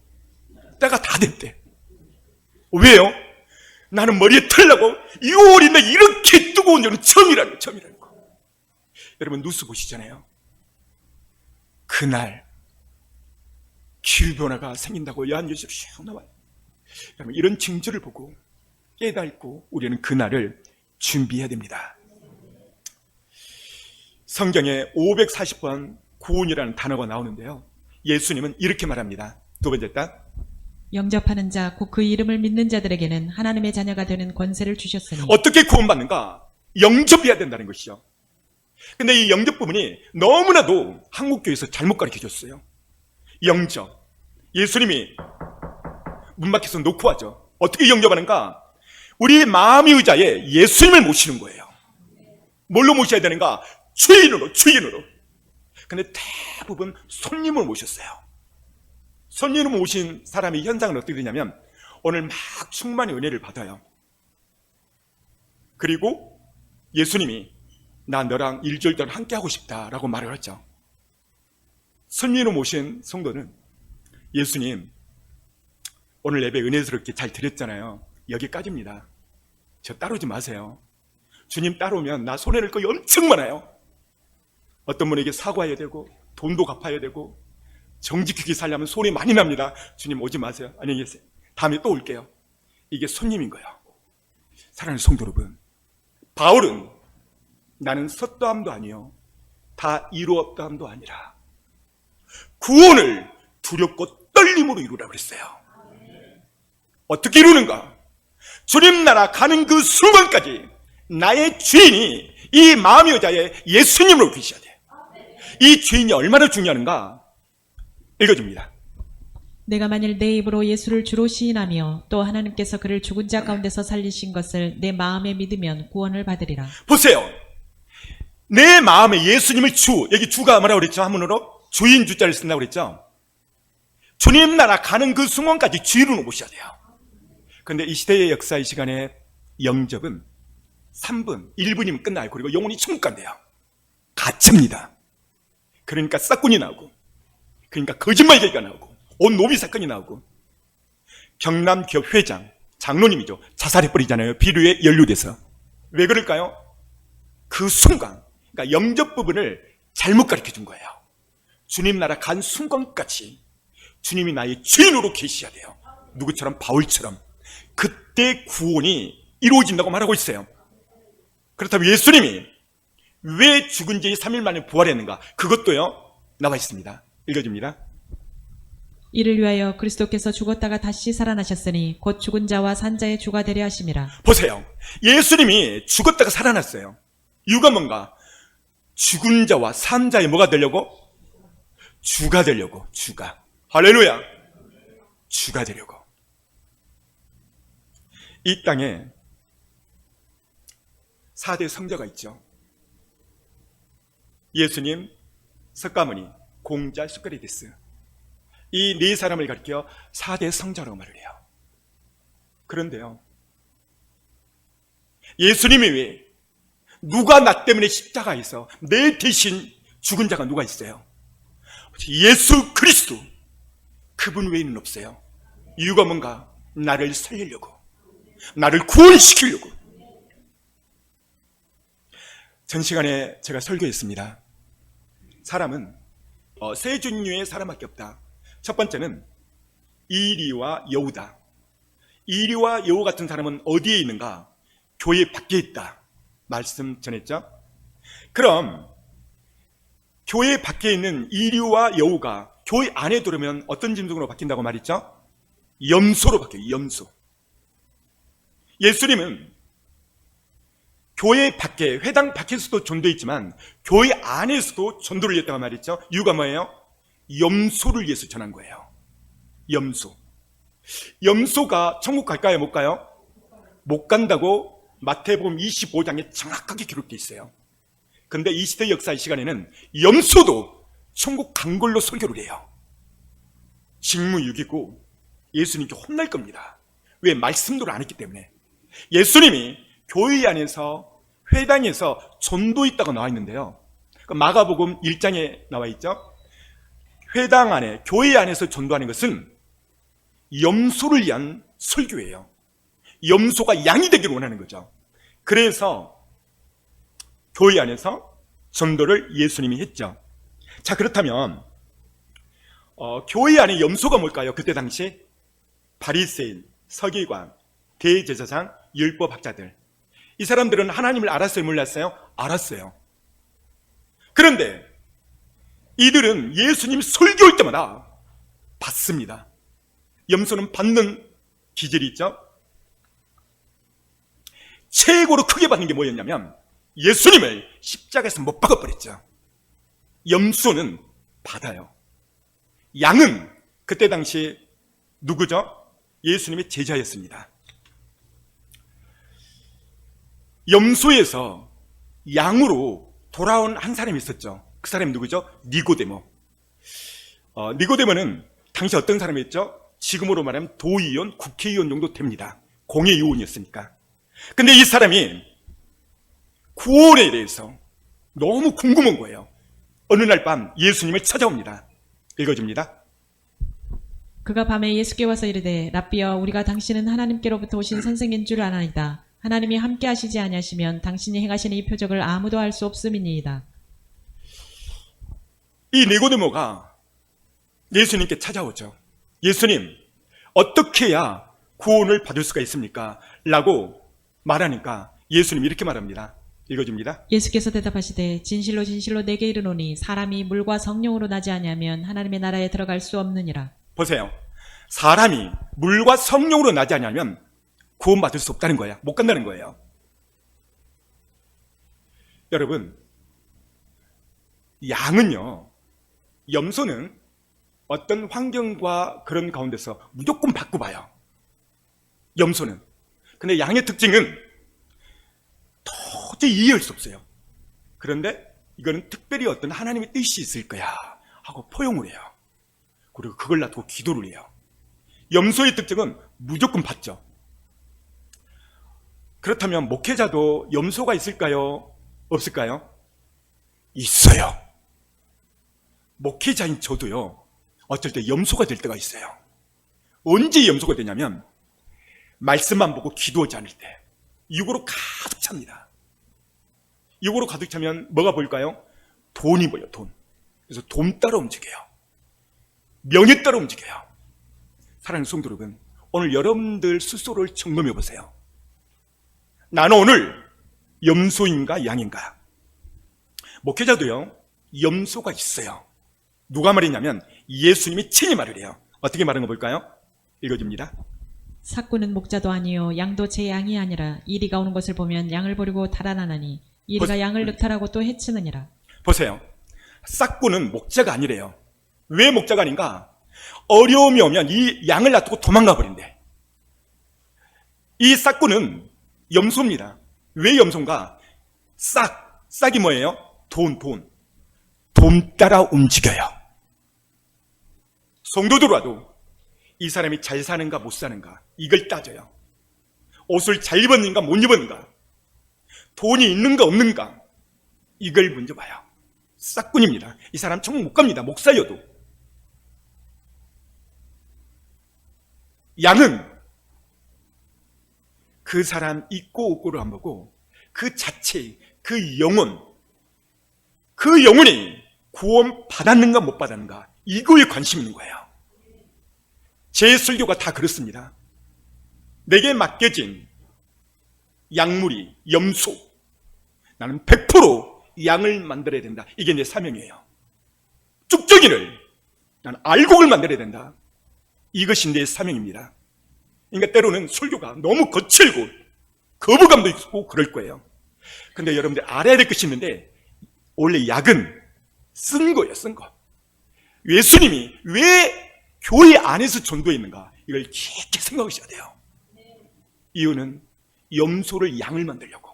때가 다 됐대. 왜요? 나는 머리에 털라고 6월인데 이렇게 뜨거운 적은 처음이라는 거. 여러분 뉴스 보시잖아요. 그날 기후변화가 생긴다고 야한뉴스로 슉 나와요. 여러분 이런 징조를 보고 깨닫고 우리는 그날을 준비해야 됩니다. 성경에 540번 구원이라는 단어가 나오는데요, 예수님은 이렇게 말합니다. 두 번째 딱, 영접하는 자, 곧 그 이름을 믿는 자들에게는 하나님의 자녀가 되는 권세를 주셨으니. 어떻게 구원받는가? 영접해야 된다는 것이죠. 근데 이 영접 부분이 너무나도 한국교회에서 잘못 가르쳐줬어요. 영접, 예수님이 문 밖에서 놓고 하죠. 어떻게 영접하는가? 우리 마음의 의자에 예수님을 모시는 거예요. 뭘로 모셔야 되는가? 주인으로. 근데 대부분 손님을 모셨어요. 손님을 모신 사람이 현상은 어떻게 되냐면 오늘 막 충만히 은혜를 받아요. 그리고 예수님이 나 너랑 일절단 함께 하고 싶다라고 말을 하죠. 손님으로 모신 성도는 예수님, 오늘 예배 은혜스럽게 잘 드렸잖아요. 여기까지입니다. 저 따라오지 마세요. 주님 따라오면 나 손해낼 거 엄청 많아요. 어떤 분에게 사과해야 되고 돈도 갚아야 되고 정직하게 살려면 손이 많이 납니다. 주님 오지 마세요. 안녕히 계세요. 다음에 또 올게요. 이게 손님인 거예요. 사랑하는 성도 여러분, 바울은 나는 섰다함도 아니요 다 이루었다함도 아니라 구원을 두렵고 떨림으로 이루라 그랬어요. 어떻게 이루는가? 주님 나라 가는 그 순간까지 나의 주인이 이 마음의 여자의 예수님으로 계셔야 돼요. 이 주인이 얼마나 중요한가? 읽어줍니다. 내가 만일 내 입으로 예수를 주로 시인하며 또 하나님께서 그를 죽은 자 가운데서 살리신 것을 내 마음에 믿으면 구원을 받으리라. 보세요. 내 마음에 예수님을 주, 여기 주가 뭐라고 그랬죠? 한문으로 주인 주자를 쓴다고 그랬죠? 주님 나라 가는 그 순간까지 주인으로 모셔야 돼요. 그런데 이 시대의 역사의 시간에 영접은 3분, 1분이면 끝나요. 그리고 영혼이 충분간대요. 가츠입니다. 그러니까 싹군이 나오고 그러니까 거짓말 얘기가 나오고 온 노비 사건이 나오고 경남기업 회장, 장로님이죠. 자살해버리잖아요. 비료에 연루돼서. 왜 그럴까요? 그 순간, 그러니까 영접 부분을 잘못 가르쳐 준 거예요. 주님 나라 간 순간까지 주님이 나의 주인으로 계셔야 돼요. 누구처럼? 바울처럼. 그때 구원이 이루어진다고 말하고 있어요. 그렇다면 예수님이 왜 죽은 지 3일 만에 부활했는가? 그것도요, 나와 있습니다. 읽어줍니다. 이를 위하여 그리스도께서 죽었다가 다시 살아나셨으니 곧 죽은 자와 산 자의 주가 되려 하심이라. 보세요. 예수님이 죽었다가 살아났어요. 이유가 뭔가? 죽은 자와 산 자의 뭐가 되려고? 주가 되려고. 주가. 할렐루야. 주가 되려고. 이 땅에 4대 성자가 있죠. 예수님, 석가모니, 공자, 소크라테스. 이 네 사람을 가리켜 4대 성자라고 말을 해요. 그런데요, 예수님이 왜 누가 나 때문에 십자가에서 내 대신 죽은 자가 누가 있어요? 예수 그리스도. 그분 외에는 없어요. 이유가 뭔가? 나를 살리려고, 나를 구원시키려고. 전 시간에 제가 설교했습니다. 사람은 세 종류의 사람밖에 없다. 첫 번째는 이리와 여우다. 이리와 여우 같은 사람은 어디에 있는가? 교회 밖에 있다. 말씀 전했죠? 그럼 교회 밖에 있는 이리와 여우가 교회 안에 들어오면 어떤 짐승으로 바뀐다고 말했죠? 염소로 바뀌어요. 염소. 예수님은 교회 밖에, 회당 밖에서도 전도했지만 교회 안에서도 전도를 했다고 말했죠. 이유가 뭐예요? 염소를 위해서 전한 거예요. 염소. 염소가 천국 갈까요? 못 가요? 못 간다고 마태복음 25장에 정확하게 기록되어 있어요. 그런데 이 시대 역사의 시간에는 염소도 천국 간 걸로 설교를 해요. 직무유기고 예수님께 혼날 겁니다. 왜? 말씀도를 안 했기 때문에. 예수님이 교회 안에서, 회당에서 전도했다고 나와 있는데요. 마가복음 1장에 나와 있죠. 회당 안에, 교회 안에서 전도하는 것은 염소를 위한 설교예요. 염소가 양이 되기를 원하는 거죠. 그래서 교회 안에서 전도를 예수님이 했죠. 자, 그렇다면 교회 안에 염소가 뭘까요? 그때 당시 바리새인, 서기관, 대제사장, 율법학자들. 이 사람들은 하나님을 알았어요? 몰랐어요? 알았어요. 그런데 이들은 예수님 설교할 때마다 받습니다. 염소는 받는 기질이 있죠. 최고로 크게 받는 게 뭐였냐면 예수님을 십자가에서 못 박아버렸죠. 염소는 받아요. 양은 그때 당시 누구죠? 예수님의 제자였습니다. 염소에서 양으로 돌아온 한 사람이 있었죠. 그 사람이 누구죠? 니고데모. 니고데모는 당시 어떤 사람이었죠? 지금으로 말하면 도의원, 국회의원 정도 됩니다. 공회의원이었으니까. 근데 이 사람이 구원에 대해서 너무 궁금한 거예요. 어느 날 밤 예수님을 찾아옵니다. 읽어줍니다. 그가 밤에 예수께 와서 이르되 랍비여 우리가 당신은 하나님께로부터 오신 선생인 줄 아나이다. 하나님이 함께 하시지 아니하시면 당신이 행하시는 이 표적을 아무도 알 수 없음이니이다. 이 니고데모가 예수님께 찾아오죠. 예수님, 어떻게 해야 구원을 받을 수가 있습니까? 라고 말하니까 예수님이 이렇게 말합니다. 읽어줍니다. 예수께서 대답하시되 진실로 진실로 내게 이르노니 사람이 물과 성령으로 나지 아니하면 하나님의 나라에 들어갈 수 없느니라. 보세요. 사람이 물과 성령으로 나지 않으면 구원받을 수 없다는 거야. 못 간다는 거예요. 여러분, 양은요, 염소는 어떤 환경과 그런 가운데서 무조건 바꿔봐요. 염소는. 근데 양의 특징은 도저히 이해할 수 없어요. 그런데 이거는 특별히 어떤 하나님의 뜻이 있을 거야 하고 포용을 해요. 그리고 그걸 놔두고 기도를 해요. 염소의 특징은 무조건 받죠. 그렇다면 목회자도 염소가 있을까요? 없을까요? 있어요. 목회자인 저도요, 어쩔 때 염소가 될 때가 있어요. 언제 염소가 되냐면 말씀만 보고 기도하지 않을 때 육으로 가득 찹니다. 육으로 가득 차면 뭐가 보일까요? 돈이 보여요. 돈. 그래서 돈 따라 움직여요. 명예 따라 움직여요. 사랑하는 성도 여러분, 오늘 여러분들 스스로를 점검해 보세요. 나는 오늘 염소인가 양인가? 목회자도요, 염소가 있어요. 누가 말했냐면 예수님이 친히 말을 해요. 어떻게 말한 거 볼까요? 읽어줍니다. 삭구는 목자도 아니요 양도 제 양이 아니라 이리가 오는 것을 보면 양을 버리고 달아나나니 이리가 양을 늑탈하고 또 해치느니라. 보세요. 싹구는 목자가 아니래요. 왜 목자가 아닌가? 어려움이 오면 이 양을 놔두고 도망가 버린대. 이 싹구는 염소입니다. 왜 염소인가? 싹이 뭐예요? 돈 따라 움직여요. 성도들 와도 이 사람이 잘 사는가 못 사는가 이걸 따져요. 옷을 잘 입었는가 못 입었는가, 돈이 있는가 없는가, 이걸 먼저 봐요. 싹꾼입니다. 이 사람 천국 못 갑니다. 목사여도. 양은 그 사람 있고 없고를 안 보고 그 자체, 그 영혼이 구원 받았는가 못 받았는가 이거에 관심 있는 거예요. 제 설교가 다 그렇습니다. 내게 맡겨진 양무리, 염소, 나는 100% 양을 만들어야 된다. 이게 내 사명이에요. 쭉정이를 나는 알곡을 만들어야 된다. 이것이 내 사명입니다. 그러니까 때로는 설교가 너무 거칠고 거부감도 있고 그럴 거예요. 근데 여러분들 알아야 될 것이 있는데, 원래 약은 쓴 거예요. 쓴 거. 예수님이 왜 교회 안에서 전도했는가, 이걸 깊게 생각하셔야 돼요. 이유는 염소를 양을 만들려고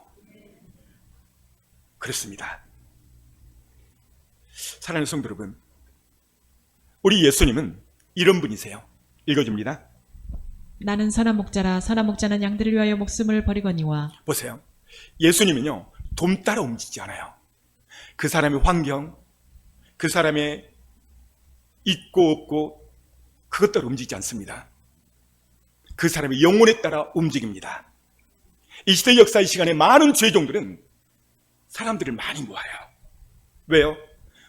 그렇습니다. 사랑하는 성도 여러분, 우리 예수님은 이런 분이세요. 읽어줍니다. 나는 선한 목자라 선한 목자는 양들을 위하여 목숨을 버리거니와. 보세요. 예수님은요, 돈 따라 움직이지 않아요. 그 사람의 환경, 그 사람의 있고 없고 그것 따라 움직이지 않습니다. 그 사람의 영혼에 따라 움직입니다. 이 시대 역사의 시간에 많은 죄종들은 사람들을 많이 모아요. 왜요?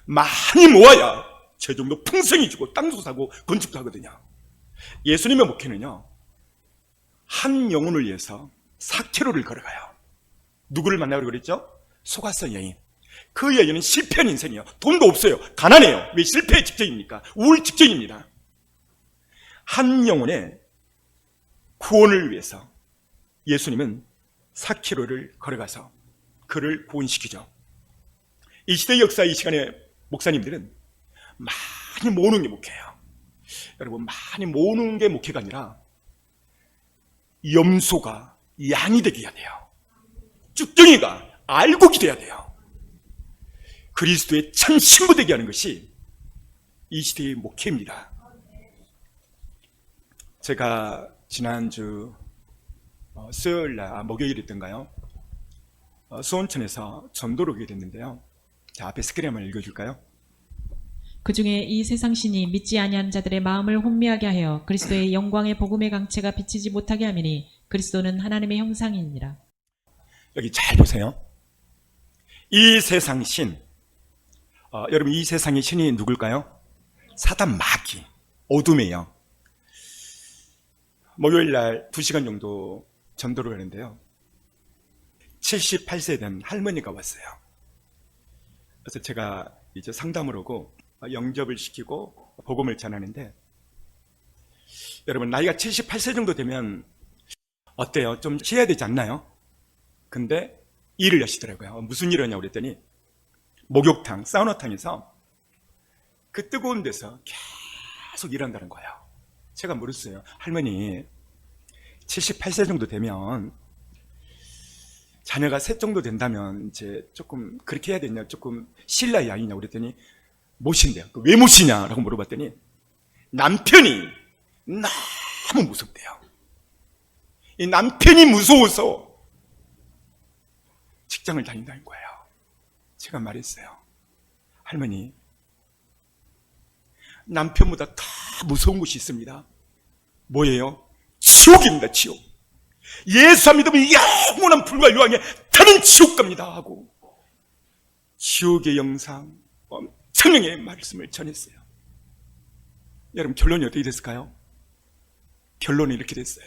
많이 모아야 죄종도 풍성해지고 땅도 사고 건축도 하거든요. 예수님의 목회는요, 한 영혼을 위해서 4km를 걸어가요. 누구를 만나고 그랬죠? 소가서 여인. 그 여인은 실패한 인생이에요. 돈도 없어요. 가난해요. 왜 실패의 직전입니까? 우울 직전입니다. 한 영혼의 구원을 위해서 예수님은 4km를 걸어가서 그를 구원시키죠. 이 시대 역사 이 시간에 목사님들은 많이 모으는 게 목회예요. 여러분, 많이 모으는 게 목회가 아니라 염소가 양이 되게 해야 돼요. 쭉정이가 알곡이 돼야 돼요. 그리스도의 참 신부 되게 하는 것이 이 시대의 목회입니다. 제가 지난주 수요일날, 목요일이었던가요? 수원천에서 전도를 오게 됐는데요. 자, 앞에 스크린 한번 읽어줄까요? 그 중에 이 세상 신이 믿지 아니하는 자들의 마음을 혼미하게 하여 그리스도의 영광의 복음의 강체가 비치지 못하게 하미니 그리스도는 하나님의 형상이니라. 여기 잘 보세요. 이 세상 신, 여러분, 이 세상의 신이 누굴까요? 사단 마귀, 어둠이에요. 목요일날 2시간 정도 전도를 하는데요, 78세 된 할머니가 왔어요. 그래서 제가 이제 상담을 오고 영접을 시키고 복음을 전하는데, 여러분, 나이가 78세 정도 되면 어때요? 좀 쉬어야 되지 않나요? 근데 일을 하시더라고요. 무슨 일을 하냐고 그랬더니 목욕탕, 사우나탕에서 그 뜨거운 데서 계속 일한다는 거예요. 제가 물었어요. 할머니, 78세 정도 되면 자녀가 셋 정도 된다면 이제 조금 그렇게 해야 되냐, 조금 쉴 나이 아니냐고 그랬더니 못 쉰대요. 왜 못 쉬냐라고 물어봤더니 남편이 너무 무섭대요. 이 남편이 무서워서 직장을 다닌다는 거예요. 제가 말했어요. 할머니, 남편보다 더 무서운 것이 있습니다. 뭐예요? 지옥입니다, 지옥. 예수 안 믿으면 영원한 불과 유황에 타는 지옥 갑니다 하고 지옥의 영상 엄청나게 말씀을 전했어요. 여러분, 결론이 어떻게 됐을까요? 결론이 이렇게 됐어요.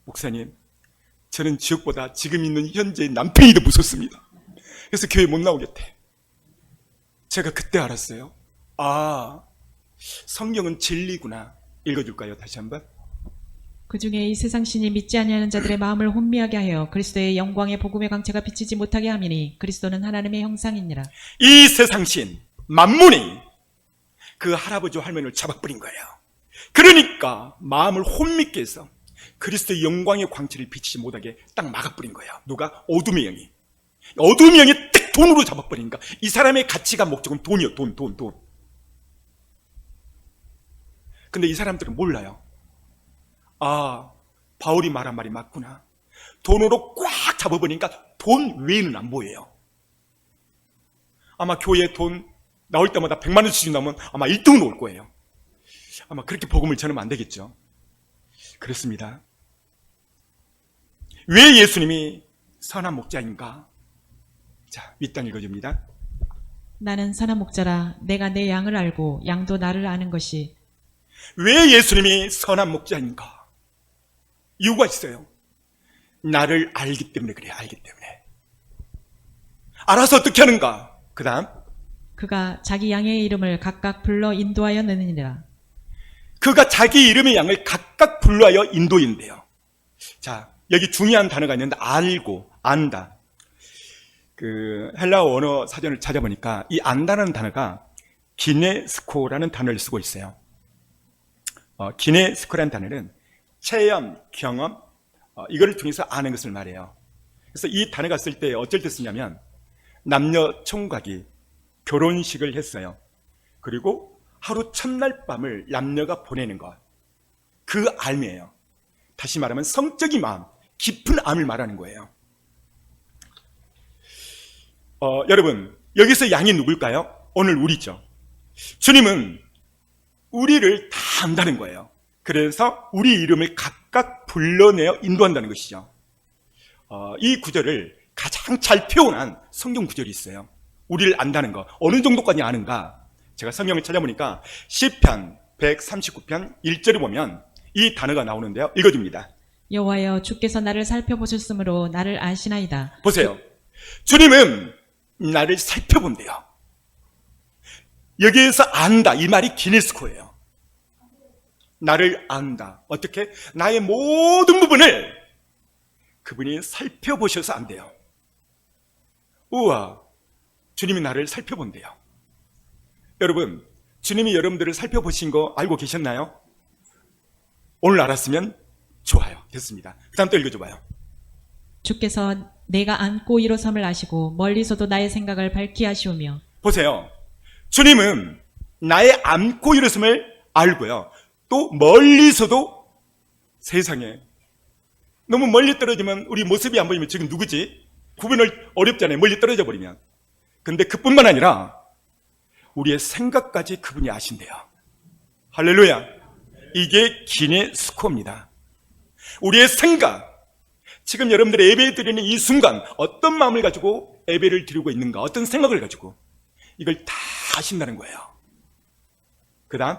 목사님, 저는 지옥보다 지금 있는 현재의 남편이 더 무섭습니다. 그래서 교회 못 나오겠대. 제가 그때 알았어요. 아, 성경은 진리구나. 읽어줄까요? 다시 한번. 그 중에 이 세상 신이 믿지 아니하는 자들의 마음을 혼미하게 하여 그리스도의 영광의 복음의 광채가 비치지 못하게 함이니 그리스도는 하나님의 형상이니라. 이 세상신 만문이 그 할아버지와 할머니를 잡아버린 거예요. 그러니까 마음을 혼미게 해서 그리스도의 영광의 광채를 비치지 못하게 딱 막아버린 거예요. 누가? 어둠의 영이. 어둠의 영이 딱 돈으로 잡아버리니까 이 사람의 가치가 목적은 돈이요. 돈. 근데 이 사람들은 몰라요. 아, 바울이 말한 말이 맞구나. 돈으로 꽉 잡아버리니까 돈 외에는 안 보여요. 아마 교회에 돈 나올 때마다 100만 원씩 나오면 아마 1등으로 올 거예요. 아마 그렇게 복음을 전하면 안 되겠죠. 그렇습니다. 왜 예수님이 선한 목자인가? 자, 윗단 읽어줍니다. 나는 선한 목자라 내가 내 양을 알고 양도 나를 아는 것이. 왜 예수님이 선한 목자인가? 이유가 있어요. 나를 알기 때문에 그래요. 알기 때문에. 알아서 어떻게 하는가? 그 다음, 그가 자기 양의 이름을 각각 불러 인도하여 내느니라. 그가 자기 이름의 양을 각각 불러하여 인도인대요. 자, 여기 중요한 단어가 있는데 알고, 안다. 그 헬라어 원어 사전을 찾아보니까 이 안다라는 단어가 기네스코라는 단어를 쓰고 있어요. 기네스코라는 단어는 체험, 경험, 이거를 통해서 아는 것을 말해요. 그래서 이 단어가 쓸 때 어쩔 때 쓰냐면 남녀 총각이 결혼식을 했어요. 그리고 하루 첫날 밤을 남녀가 보내는 것. 그 암이에요. 다시 말하면 성적인 마음, 깊은 암을 말하는 거예요. 여러분, 여기서 양이 누굴까요? 오늘 우리죠. 주님은 우리를 다 안다는 거예요. 그래서 우리 이름을 각각 불러내어 인도한다는 것이죠. 이 구절을 가장 잘 표현한 성경 구절이 있어요. 우리를 안다는 거. 어느 정도까지 아는가? 제가 성경을 찾아보니까 시편 139편 1절에 보면 이 단어가 나오는데요. 읽어줍니다. 여호와여 주께서 나를 살펴보셨으므로 나를 아시나이다. 보세요. 주님은 나를 살펴본대요. 여기에서 안다, 이 말이 기네스코예요. 나를 안다. 어떻게? 나의 모든 부분을 그분이 살펴보셔서 안대요. 우와, 주님이 나를 살펴본대요. 여러분, 주님이 여러분들을 살펴보신 거 알고 계셨나요? 오늘 알았으면 좋아요. 됐습니다. 그 다음 또 읽어줘봐요. 주께서 내가 안고 일어섬을 아시고 멀리서도 나의 생각을 밝히 하시오며. 보세요. 주님은 나의 안고 일어섬을 알고요. 또 멀리서도 세상에 너무 멀리 떨어지면 우리 모습이 안 보이면 지금 누구지? 구분을 어렵잖아요. 멀리 떨어져 버리면. 근데 그뿐만 아니라 우리의 생각까지 그분이 아신대요. 할렐루야. 이게 기네스코입니다. 우리의 생각. 지금 여러분들이 예배 드리는 이 순간 어떤 마음을 가지고 예배를 드리고 있는가, 어떤 생각을 가지고 이걸 다 아신다는 거예요. 그 다음,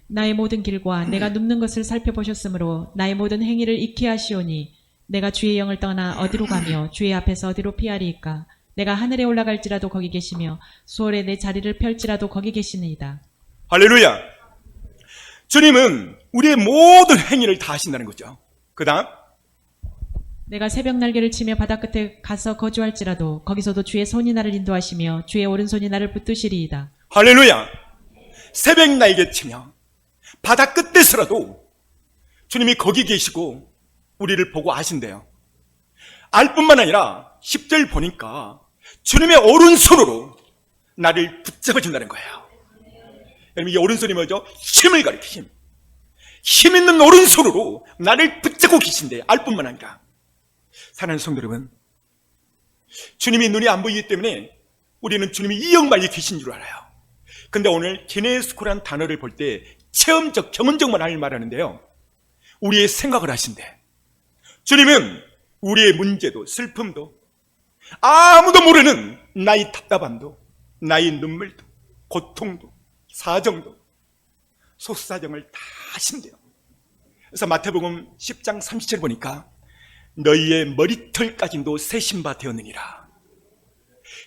나의 모든 길과 내가 눕는 것을 살펴보셨으므로 나의 모든 행위를 익히 하시오니 내가 주의 영을 떠나 어디로 가며 주의 앞에서 어디로 피하리이까. 내가 하늘에 올라갈지라도 거기 계시며 수월에 내 자리를 펼지라도 거기 계시니이다. 할렐루야. 주님은 우리의 모든 행위를 다 아신다는 거죠. 그 다음, 내가 새벽 날개를 치며 바다 끝에 가서 거주할지라도 거기서도 주의 손이 나를 인도하시며 주의 오른손이 나를 붙드시리이다. 할렐루야. 새벽 날개 치며 바다 끝에서라도 주님이 거기 계시고 우리를 보고 아신대요. 알 뿐만 아니라 10절 보니까 주님의 오른손으로 나를 붙잡아준다는 거예요. 여러분, 이 오른손이 뭐죠? 힘을 가리켜, 힘. 힘 있는 오른손으로 나를 붙잡고 계신데 알 뿐만 아니라. 사랑하는 성도 여러분, 주님이 눈이 안 보이기 때문에 우리는 주님이 이 영광에 계신 줄 알아요. 근데 오늘 기네스코란 단어를 볼 때 체험적, 경험적만 말하는데요. 우리의 생각을 하신대. 주님은 우리의 문제도 슬픔도 아무도 모르는 나의 답답함도 나의 눈물도 고통도 사정도 속사정을 다 하신대요. 그래서 마태복음 10장 30절 보니까 너희의 머리털까지도 세신 바 되었느니라.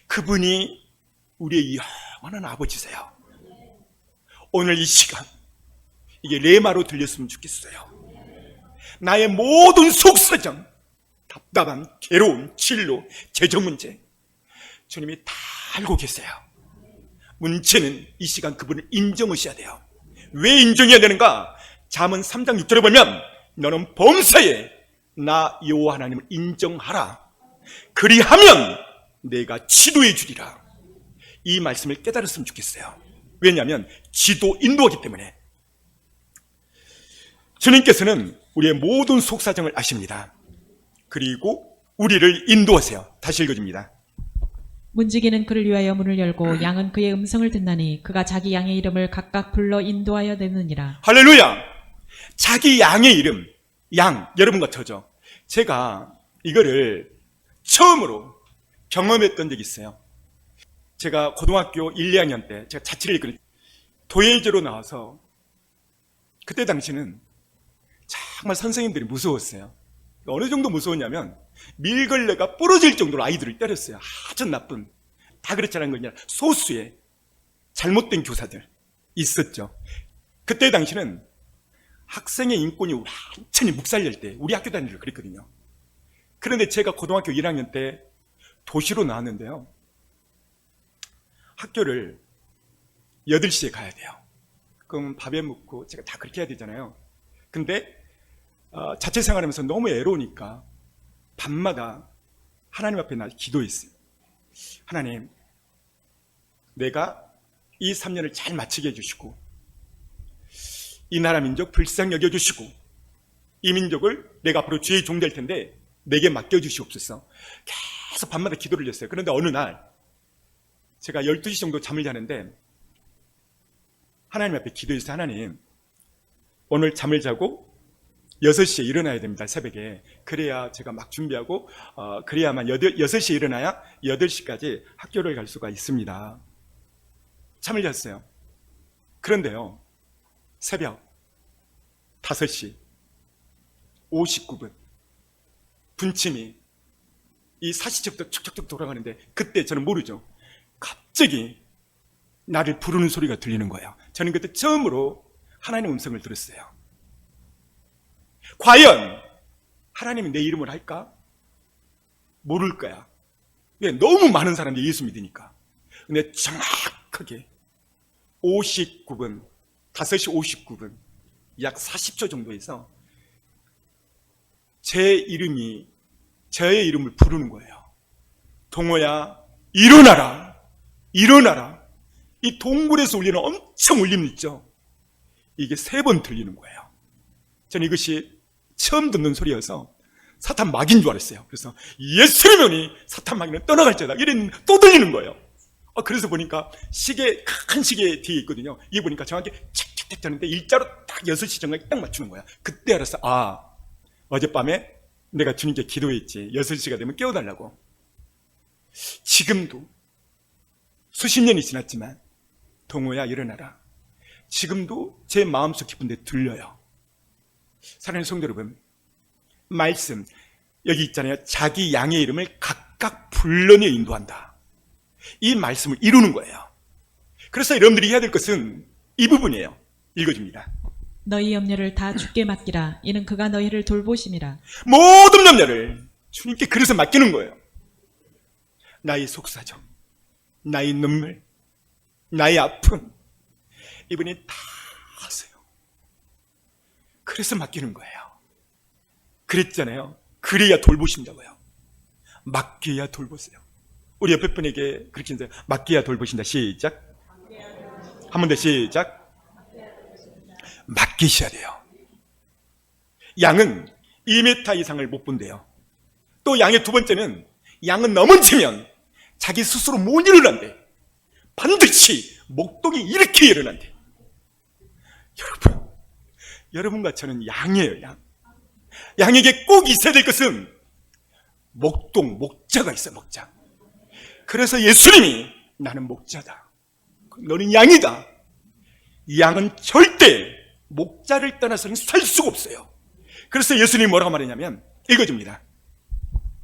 그분이 우리의 영원한 아버지세요. 오늘 이 시간 이게 레마로 들렸으면 좋겠어요. 나의 모든 속사정, 답답함, 괴로움, 진로, 재정 문제 주님이 다 알고 계세요. 문제는 이 시간 그분을 인정하셔야 돼요. 왜 인정해야 되는가? 잠언 3장 6절에 보면 너는 범사에 나 여호와 하나님을 인정하라. 그리하면 내가 지도해 주리라. 이 말씀을 깨달았으면 좋겠어요. 왜냐하면 지도, 인도하기 때문에. 주님께서는 우리의 모든 속사정을 아십니다. 그리고 우리를 인도하세요. 다시 읽어줍니다. 문지기는 그를 위하여 문을 열고 양은 그의 음성을 듣나니 그가 자기 양의 이름을 각각 불러 인도하여 내느니라. 할렐루야! 자기 양의 이름, 양, 여러분과 저죠. 제가 이거를 처음으로 경험했던 적이 있어요. 제가 고등학교 1, 2학년 때 제가 자취를 했거든요. 도예제로 나와서 그때 당시는 정말 선생님들이 무서웠어요. 어느 정도 무서웠냐면 밀걸레가 부러질 정도로 아이들을 때렸어요. 아주 나쁜, 다 그렇지 않은 거 아니라 소수의 잘못된 교사들 있었죠. 그때 당시는 학생의 인권이 완전히 묵살릴 때 우리 학교 다니를 그랬거든요. 그런데 제가 고등학교 1학년 때 도시로 나왔는데요. 학교를 8시에 가야 돼요. 그럼 밥에 묵고 제가 다 그렇게 해야 되잖아요. 근데 자체 생활하면서 너무 애로우니까 밤마다 하나님 앞에 나 기도했어요. 하나님, 내가 이 3년을 잘 마치게 해주시고 이 나라 민족 불쌍히 여겨주시고 이 민족을 내가 앞으로 주의 종 될 텐데 내게 맡겨주시옵소서. 계속 밤마다 기도를 했어요. 그런데 어느 날 제가 12시 정도 잠을 자는데 하나님 앞에 기도했어요. 하나님, 오늘 잠을 자고 6시에 일어나야 됩니다. 새벽에. 그래야 제가 막 준비하고 그래야만 6시에 일어나야 8시까지 학교를 갈 수가 있습니다. 잠을 잤어요. 그런데요, 새벽 5시 59분 분침이 이 사시적도 촉촉촉 돌아가는데 그때 저는 모르죠. 갑자기 나를 부르는 소리가 들리는 거예요. 저는 그때 처음으로 하나님의 음성을 들었어요. 과연 하나님이 내 이름을 할까? 모를 거야. 왜? 너무 많은 사람들이 예수 믿으니까. 근데 정확하게 59분 5시 59분 약 40초 정도에서 저의 이름을 부르는 거예요. 동호야, 일어나라, 일어나라. 이 동굴에서 울리는 엄청 울림 있죠. 이게 3번 들리는 거예요. 저는 이것이 처음 듣는 소리여서 사탄 마귀인 줄 알았어요. 그래서 예수의 명이 사탄 마귀는 떠나갈지어다 이랬는데 또 들리는 거예요. 그래서 보니까 큰 시계 뒤에 있거든요. 이게 보니까 정확히 칙칙칙 하는데 일자로 딱 6시 정각에 딱 맞추는 거야. 그때 알았어. 어젯밤에 내가 주님께 기도했지. 6시가 되면 깨워달라고. 지금도 수십 년이 지났지만 동호야 일어나라. 지금도 제 마음속 깊은데 들려요. 사랑하는 성도 여러분, 말씀 여기 있잖아요. 자기 양의 이름을 각각 불러내 인도한다. 이 말씀을 이루는 거예요. 그래서 여러분들이 해야 될 것은 이 부분이에요. 읽어줍니다. 너희 염려를 다 주께 맡기라. 이는 그가 너희를 돌보심이라. 모든 염려를 주님께 그래서 맡기는 거예요. 나의 속사정, 나의 눈물, 나의 아픔, 이분이 다 하세요. 그래서 맡기는 거예요. 그랬잖아요. 그래야 돌보신다고요. 맡겨야 돌보세요. 우리 옆에 분에게 그렇게 인사해요. 맡겨야 돌보신다. 시작. 한 번 더 시작. 맡기셔야 돼요. 양은 2m 이상을 못 본대요. 또 양의 두 번째는 양은 넘어지면 자기 스스로 못 일어난대. 반드시 목동이 이렇게 일어난대. 여러분과 저는 양이에요, 양. 양에게 꼭 있어야 될 것은 목동, 목자가 있어요, 목자. 그래서 예수님이 나는 목자다, 너는 양이다. 이 양은 절대 목자를 떠나서는 살 수가 없어요. 그래서 예수님이 뭐라고 말했냐면, 읽어줍니다.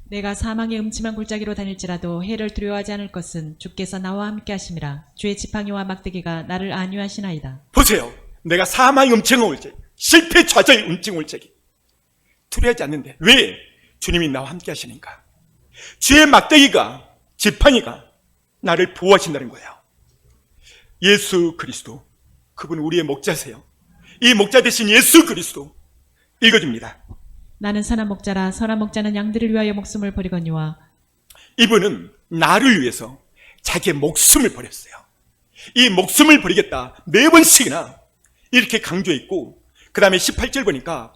내가 사망의 음침한 골짜기로 다닐지라도 해를 두려워하지 않을 것은 주께서 나와 함께 하심이라. 주의 지팡이와 막대기가 나를 안위하시나이다. 보세요. 내가 사망의 음침한 골짜기, 실패 좌절의 음침한 골짜기 두려워하지 않는데, 왜? 주님이 나와 함께 하시니까. 주의 막대기가, 지팡이가 나를 보호하신다는 거예요. 예수 그리스도, 그분 우리의 목자세요. 이 목자 대신 예수 그리스도. 읽어줍니다. 나는 선한 목자라. 선한 목자는 양들을 위하여 목숨을 버리거니와. 이분은 나를 위해서 자기의 목숨을 버렸어요. 이 목숨을 버리겠다 4번씩이나 이렇게 강조했고, 그 다음에 18절 보니까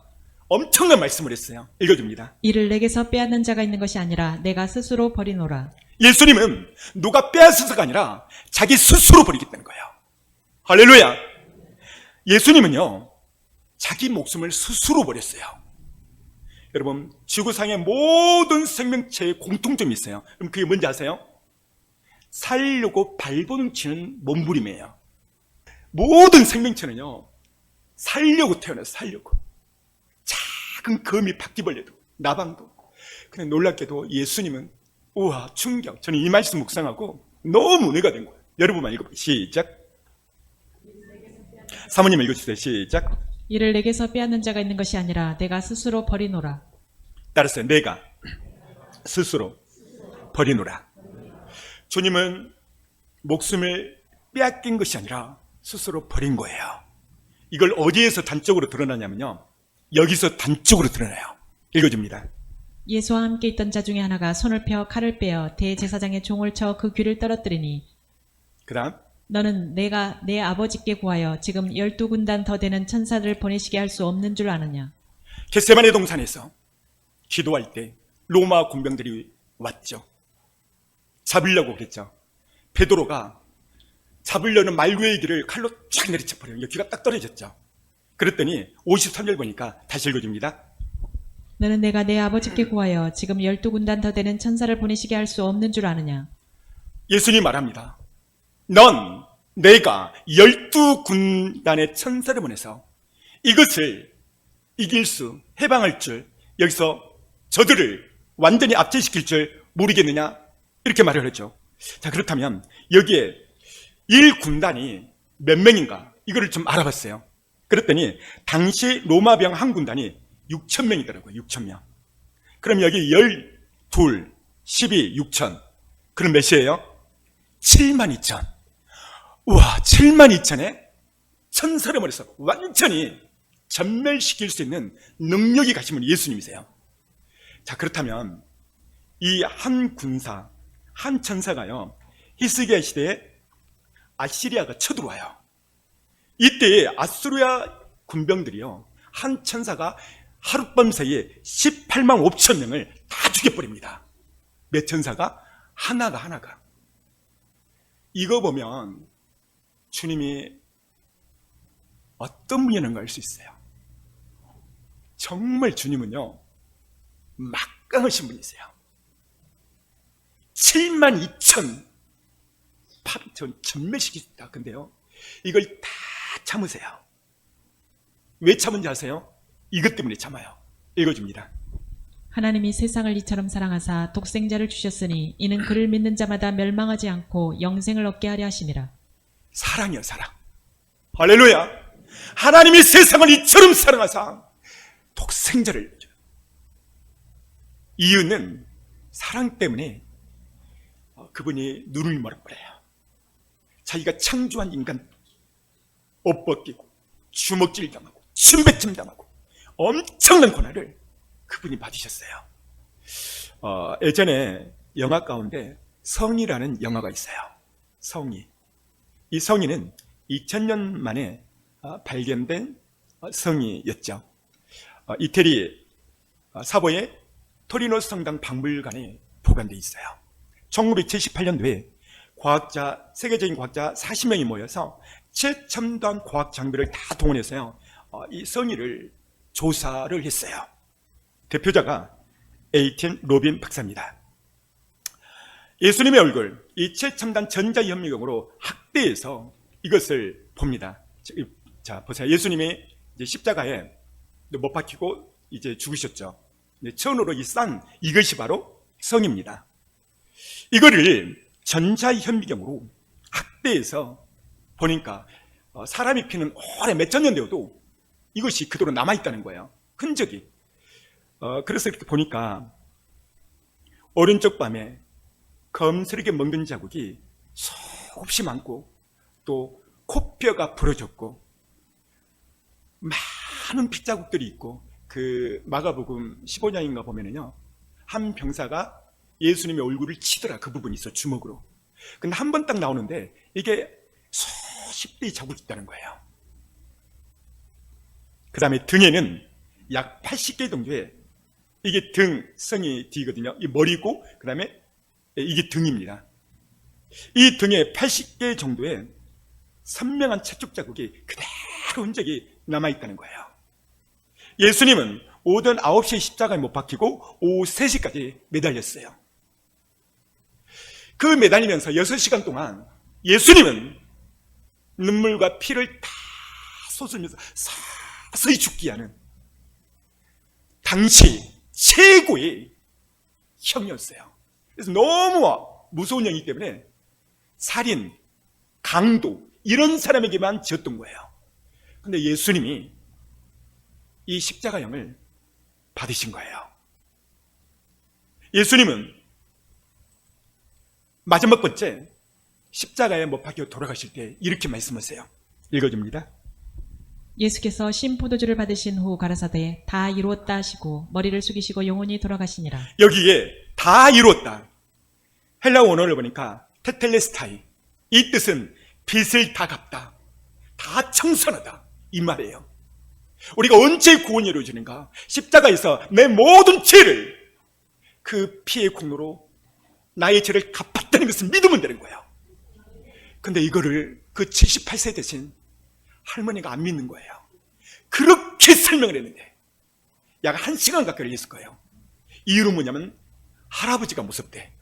엄청난 말씀을 했어요. 읽어줍니다. 이를 내게서 빼앗는 자가 있는 것이 아니라 내가 스스로 버리노라. 예수님은 누가 빼앗아서가 아니라 자기 스스로 버리겠다는 거예요. 할렐루야. 예수님은요, 자기 목숨을 스스로 버렸어요. 여러분, 지구상의 모든 생명체의 공통점이 있어요. 그럼 그게 뭔지 아세요? 살려고 발버둥치는 몸부림이에요. 모든 생명체는요, 살려고 태어나요. 살려고. 작은 거미, 바퀴벌레도, 나방도. 근데 놀랍게도 예수님은, 우와, 충격. 저는 이 말씀 묵상하고 너무 은혜가 된 거예요. 여러분만 읽어봐요. 시작. 사모님 읽어주세요. 시작. 이를 내게서 빼앗는 자가 있는 것이 아니라 내가 스스로 버리노라. 따랐어요. 내가 스스로 버리노라. 주님은 목숨을 빼앗긴 것이 아니라 스스로 버린 거예요. 이걸 어디에서 단적으로 드러나냐면요, 여기서 단적으로 드러나요. 읽어줍니다. 예수와 함께 있던 자 중에 하나가 손을 펴 칼을 빼어 대제사장의 종을 쳐 그 귀를 떨어뜨리니, 그 다음, 너는 내가 내 아버지께 구하여 지금 12군단 더 되는 천사들을 보내시게 할 수 없는 줄 아느냐. 겟세마네 동산에서 기도할 때 로마 군병들이 왔죠. 잡으려고 그랬죠. 베드로가 잡으려는 말구의 길을 칼로 쫙 내리쳐버려요. 귀가 딱 떨어졌죠. 그랬더니 53절 보니까 다시 읽어줍니다. 너는 내가 내 아버지께 구하여 지금 12군단 더 되는 천사를 보내시게 할 수 없는 줄 아느냐. 예수님 말합니다. 넌 내가 12군단의 천사를 보내서 이것을 이길 수, 해방할 줄, 여기서 저들을 완전히 압제시킬 줄 모르겠느냐? 이렇게 말을 했죠. 자, 그렇다면 여기에 1군단이 몇 명인가? 이거를 좀 알아봤어요. 그랬더니 당시 로마병 한 군단이 6,000명이더라고요. 6,000명. 그럼 여기 12, 12, 6,000. 그럼 몇이에요? 72,000. 우와, 72,000에 천사를 보내서 완전히 전멸시킬 수 있는 능력이 가신 분이 예수님이세요. 자, 그렇다면 이 한 군사, 한 천사가요, 히스기야 시대에 아시리아가 쳐들어와요. 이때 아수리아 군병들이요, 한 천사가 하룻밤 사이에 18만 5천 명을 다 죽여버립니다. 몇 천사가? 하나가. 이거 보면 주님이 어떤 분이었는가 알 수 있어요. 정말 주님은요, 막강하신 분이세요. 72,000 전멸시키겠다. 근데요, 이걸 다 참으세요. 왜 참은지 아세요? 이것 때문에 참아요. 읽어줍니다. 하나님이 세상을 이처럼 사랑하사 독생자를 주셨으니 이는 그를 믿는 자마다 멸망하지 않고 영생을 얻게 하려 하심이라. 사랑이요, 사랑. 할렐루야. 하나님이 세상을 이처럼 사랑하사 독생자를 줘요. 이유는 사랑 때문에 그분이 눈을 멀어버려요. 자기가 창조한 인간 옷 벗기고 주먹질 당하고 침뱉음 당하고 엄청난 고난을 그분이 받으셨어요. 예전에 영화 가운데 성이라는 영화가 있어요. 성이. 이 성이는 2000년 만에 발견된 성이였죠. 이태리 사보의 토리노 성당 박물관에 보관되어 있어요. 1978년도에 세계적인 과학자 40명이 모여서 최첨단 과학 장비를 다 동원해서요, 이 성의를 조사를 했어요. 대표자가 에이틴 로빈 박사입니다. 예수님의 얼굴, 이 최첨단 전자현미경으로 학대해서 이것을 봅니다. 자, 보세요. 예수님이 이제 십자가에 못 박히고 이제 죽으셨죠. 천으로 이것이 바로 성입니다. 이거를 전자현미경으로 학대해서 보니까 사람이 피는 오래 몇천 년 되어도 이것이 그대로 남아있다는 거예요. 흔적이. 그래서 이렇게 보니까 오른쪽 밤에 검스럽게 먹는 자국이 수없이 많고, 또 코뼈가 부러졌고 많은 핏자국들이 있고, 그 마가복음 15장인가 보면은요, 한 병사가 예수님의 얼굴을 치더라. 그 부분이 있어, 주먹으로. 근데 한 번 딱 나오는데 이게 수십 개의 자국이 있다는 거예요. 그 다음에 등에는 약 80개 정도의, 이게 성이 D거든요. 이 머리고, 그 다음에 이게 등입니다. 이 등에 80개 정도의 선명한 채찍 자국이 그대로 흔적이 남아있다는 거예요. 예수님은 오전 9시에 십자가에 못 박히고 오후 3시까지 매달렸어요. 그 매달리면서 6시간 동안 예수님은 눈물과 피를 다 쏟으면서 서서히 죽게 하는 당시 최고의 형이었어요. 그래서 너무 무서운 형이기 때문에 살인, 강도 이런 사람에게만 지었던 거예요. 근데 예수님이 이 십자가형을 받으신 거예요. 예수님은 마지막 번째 십자가에 못 박혀 돌아가실 때 이렇게 말씀하세요. 읽어줍니다. 예수께서 신포도주를 받으신 후 가라사대 다 이루었다 하시고 머리를 숙이시고 영원히 돌아가시니라. 여기에 다 이루었다. 헬라어 원어를 보니까 테텔레스타이, 이 뜻은 빚을 다 갚다, 다 청산하다, 이 말이에요. 우리가 언제 구원이 이루어지는가? 십자가에서 내 모든 죄를 그 피의 공로로 나의 죄를 갚았다는 것을 믿으면 되는 거예요. 근데 이거를 그 78세 되신 할머니가 안 믿는 거예요. 그렇게 설명을 했는데 약 1시간 가까이 걸렸을 거예요. 이유는 뭐냐면 할아버지가 무섭대.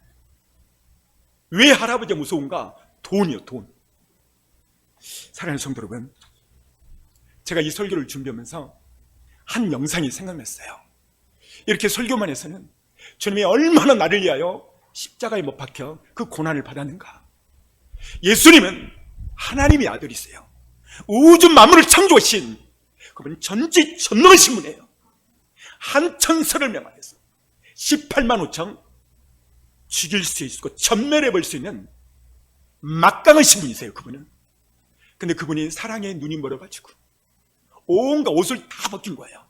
왜 할아버지가 무서운가? 돈이요, 돈. 사랑하는 성도 여러분, 제가 이 설교를 준비하면서 한 영상이 생각났어요. 이렇게 설교만 해서는 주님이 얼마나 나를 위하여 십자가에 못 박혀 그 고난을 받았는가. 예수님은 하나님의 아들이세요. 우주 만물을 창조하신 그분 전지전능하신 분이에요. 한 천사를 명하여서 18만 5천 죽일 수 있고 전멸해버릴 수 있는 막강하신 분이세요. 그분은. 근데 그분이 사랑의 눈이 멀어가지고 온갖 옷을 다 벗긴 거예요.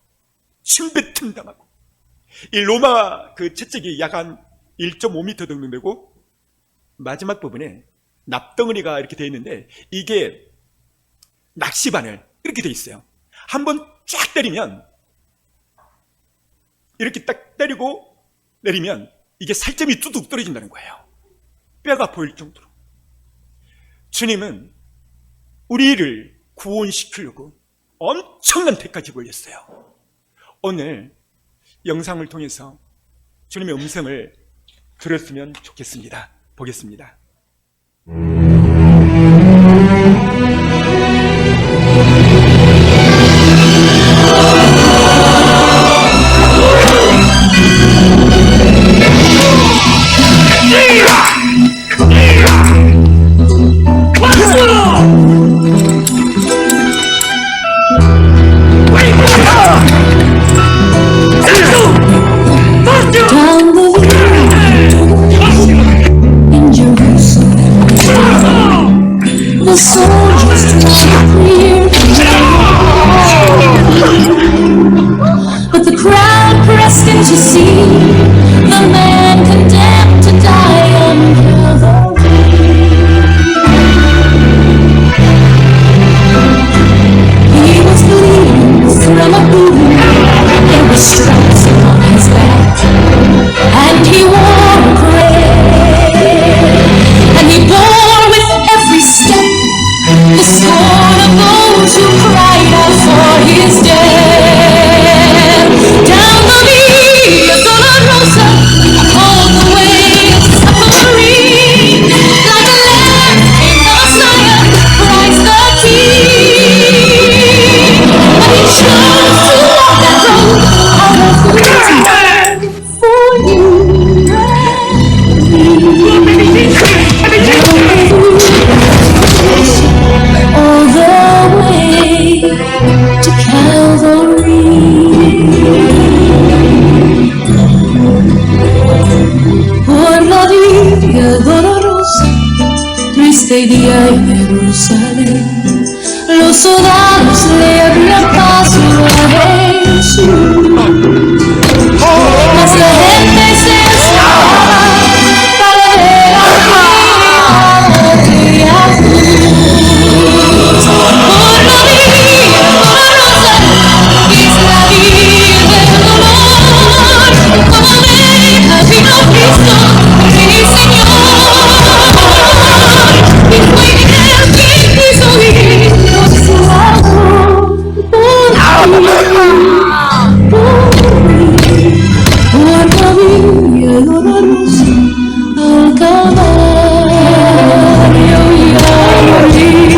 침뱉음 당하고. 이 로마 그 채찍이 약 한 1.5m 정도 되고 마지막 부분에 납덩어리가 이렇게 되어 있는데 이게 낚시바늘 이렇게 되어 있어요. 한번 쫙 때리면, 이렇게 딱 때리고 내리면 이게 살점이 뚜둑 떨어진다는 거예요. 뼈가 보일 정도로. 주님은 우리를 구원시키려고 엄청난 대가지 벌렸어요. 오늘 영상을 통해서 주님의 음성을 들었으면 좋겠습니다. 보겠습니다. Down the in Jerusalem, the soldiers tried to clear but the crowd pressed in to see the man condemned to die on Calvary. He was bleeding from a wound. There were stripes upon his back, and he wore a crown, and he bore rey día en Jerusalén. Los soldados le abrían paso a Jesús. Mas la gente se escapaba para ver a Jesús. Por María, Rosa, es la Virgen del dolor. Como oveja vino Cristo, Rey Señor. Y fue Él quien quiso irnos su amor. Por María dolorosa al Calvario y a morir.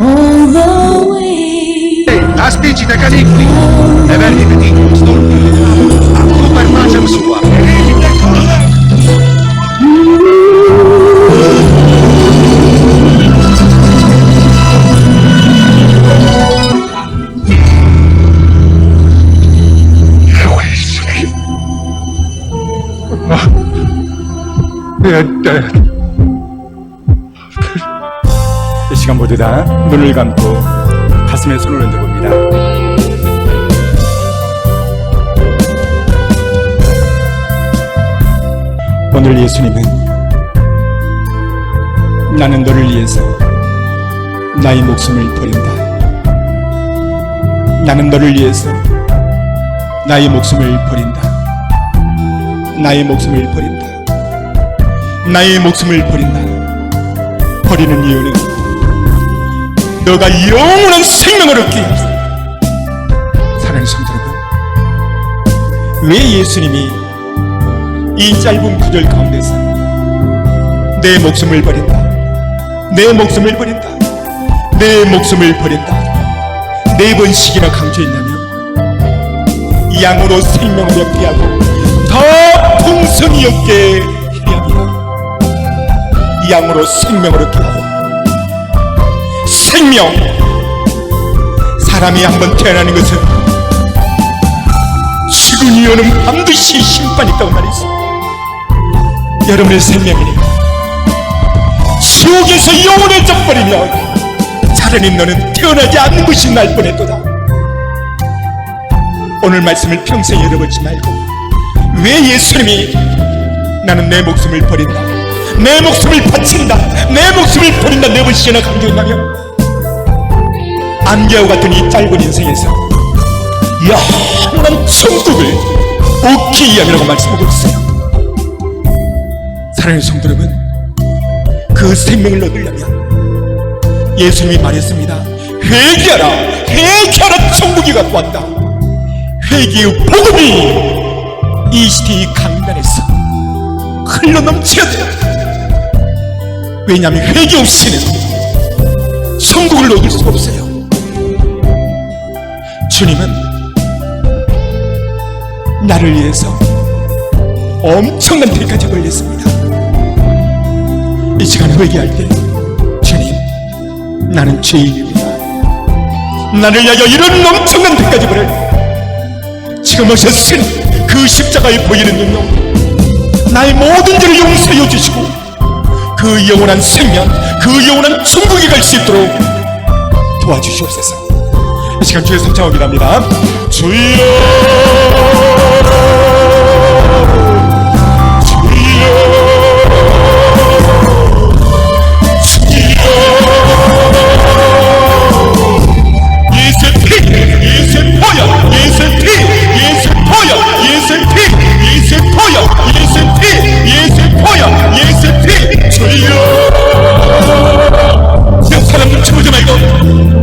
All the way. Aspicite caniculi, e verdi petit, stolpi, a super macem sua. 이 시간 모두 다 눈을 감고 가슴에 손을 얹어봅니다. 오늘 예수님은 나는 너를 위해서 나의 목숨을 버린다. 나는 너를 위해서 나의 목숨을 버린다. 나의 목숨을 버린다. 나의 목숨을 버린다. 버리는 이유는 너가 영원한 생명을 얻기 위해서. 사랑하는 성도 여러분, 왜 예수님이 이 짧은 구절 가운데서 내 목숨을 버린다, 내 목숨을 버린다, 내 목숨을 버린다 4번씩이나 강조했냐면, 양으로 생명을 얻게 하고 더 풍성히 얻게 하려 함이라. 양으로 생명을 얻게 하고, 생명, 사람이 한번 태어나는 것은 죽은 이후는 반드시 심판이 있다고 말했어. 여러분의 생명이니 지옥에서 영원해져 버리면 차라리 너는 태어나지 않는 것이 날 뻔했도다. 오늘 말씀을 평생 잃어버리지 말고, 왜 예수님이 나는 내 목숨을 버린다, 내 목숨을 바친다, 내 목숨을 버린다 4번씩이나 강조했냐면, 안개와 같은 이 짧은 인생에서 영원한 천국을 얻기 위함이라고 말씀하고 있어요. 사랑하는 성도 여러분, 그 생명을 얻으려면 예수님이 말했습니다. 회개하라, 회개하라, 천국이 갖고 왔다. 회개의 복음이 이 시대의 강단에서 흘러넘쳐야 돼요. 왜냐하면 회개 없이는 천국을 얻을 수가 없어요. 주님은 나를 위해서 엄청난 대가를 벌렸습니다. 이 시간 회개할 때, 주님, 나는 죄인입니다. 나를 위하여 이런 엄청난 대가를 벌을 지금 오셨으니 그 십자가에 보이는 능력, 나의 모든 죄를 용서해 주시고 그 영원한 생명, 그 영원한 천국에 갈 수 있도록 도와주시옵소서. 이 시간 주의 성창하기를 합니다. 주여, 사람 눈치 보지 말고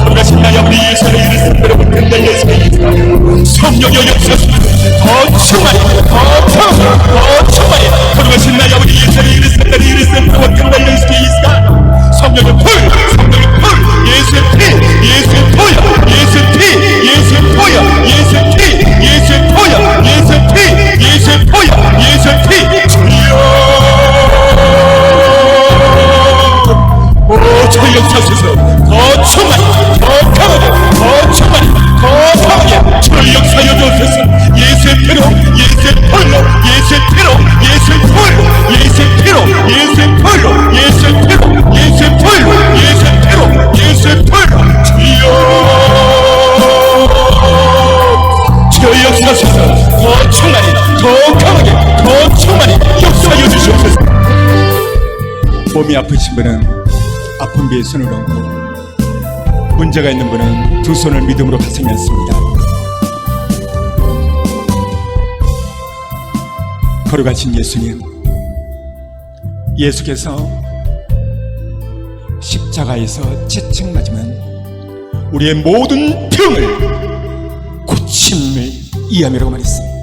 거룩하신 나의 아버지 예수의 이름을 여러분 근데 예수의 이름 성령의 역사하시고 더 충만히 더 충만히 거룩하신 나의 아버지 예수의 이름을 근데 예수의 이름 성령의 불 예수의 피 예수의 보여 예수의 피 예수의 보여 예수의 피 예수의 보여 예수의 피 예수의 보여 예수의 피 주여 오, 저희 역사하소서 더 충만히 더 강하게 더 충만히 더 강하게 저희 역사여 주옵소서 예수의 피로 예수의 불로 예수의 피로 예수의 불로 예수의 피로 예수의 불로 예수의 피로 예수의 불로 예수의 피로 예수의 불로 주여 저희 역사하소서 더 충만히 더 강하게 더 충만히 역사하여 주시옵소서. 몸이 아프신 분은 아픈 배에 손을 얹고 문제가 있는 분은 두 손을 믿음으로 가슴에 얹습니다. 걸어가신 예수님, 예수께서 십자가에서 채찍 맞으면 우리의 모든 병을 고침을 이함이라고 말했습니다.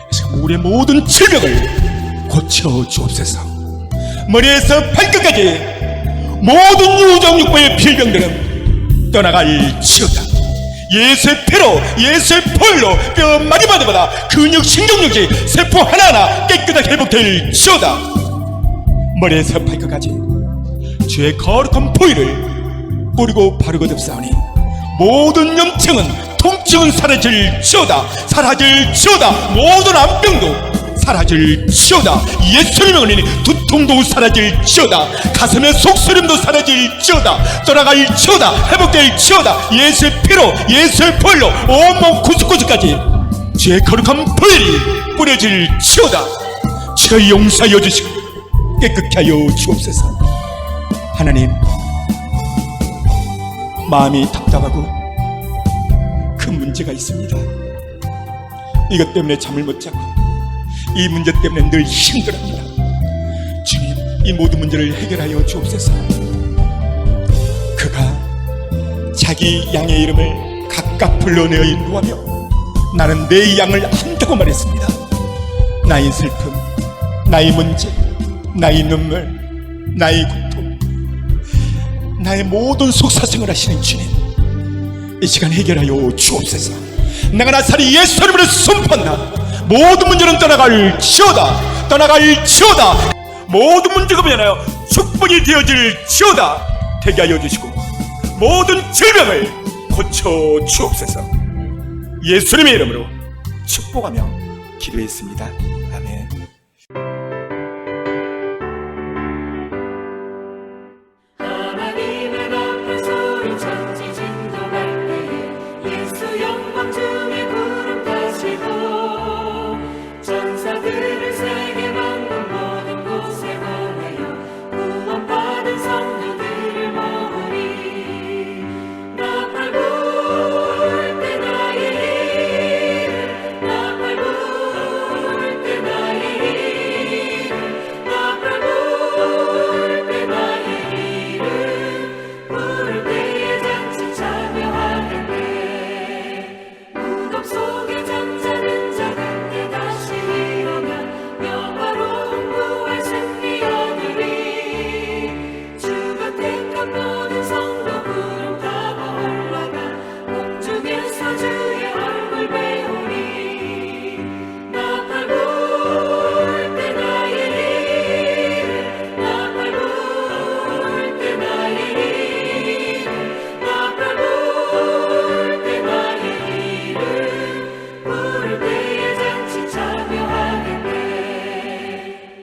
그래서 우리의 모든 질병을 고쳐 주옵소서. 머리에서 발끝까지 모든 유정육부의 빌병들은 떠나갈지어다. 예수의 피로 예수의 보혈로 뼈 마디마디마다 근육 신경육지 세포 하나하나 깨끗하게 회복될지어다. 머리에서 발끝까지 주의 거룩한 보혈을 뿌리고 바르고 덮사오니 모든 염증은 통증은 사라질지어다. 사라질지어다. 모든 암병도 사라질지어다. 예수님의 은혜니 두통도 사라질지어다. 가슴의 속쓰림도 사라질지어다. 떠나갈지어다. 회복될지어다. 예수의 피로 예수의 보혈로 온몸 구석구석까지 주의 거룩한 보혈이 뿌려질지어다. 저희 용서하여 주시고 깨끗게 하여 주옵소서. 하나님, 마음이 답답하고 큰 문제가 있습니다. 이것 때문에 잠을 못 자고 이 문제 때문에 늘 힘들합니다. 주님, 이 모든 문제를 해결하여 주옵소서. 그가 자기 양의 이름을 각각 불러내어 인도하며 나는 내 양을 안다고 말했습니다. 나의 슬픔, 나의 문제, 나의 눈물, 나의 고통, 나의 모든 속사생을 하시는 주님, 이 시간 해결하여 주옵소서. 내가 나사리 예수 이름으로 선포한다. 모든 문제는 떠나갈지어다. 떠나갈지어다. 모든 문제가 변하여 축복이 되어질지어다. 되게 하여 주시고 모든 질병을 고쳐 주옵소서. 예수님의 이름으로 축복하며 기도했습니다. 아멘.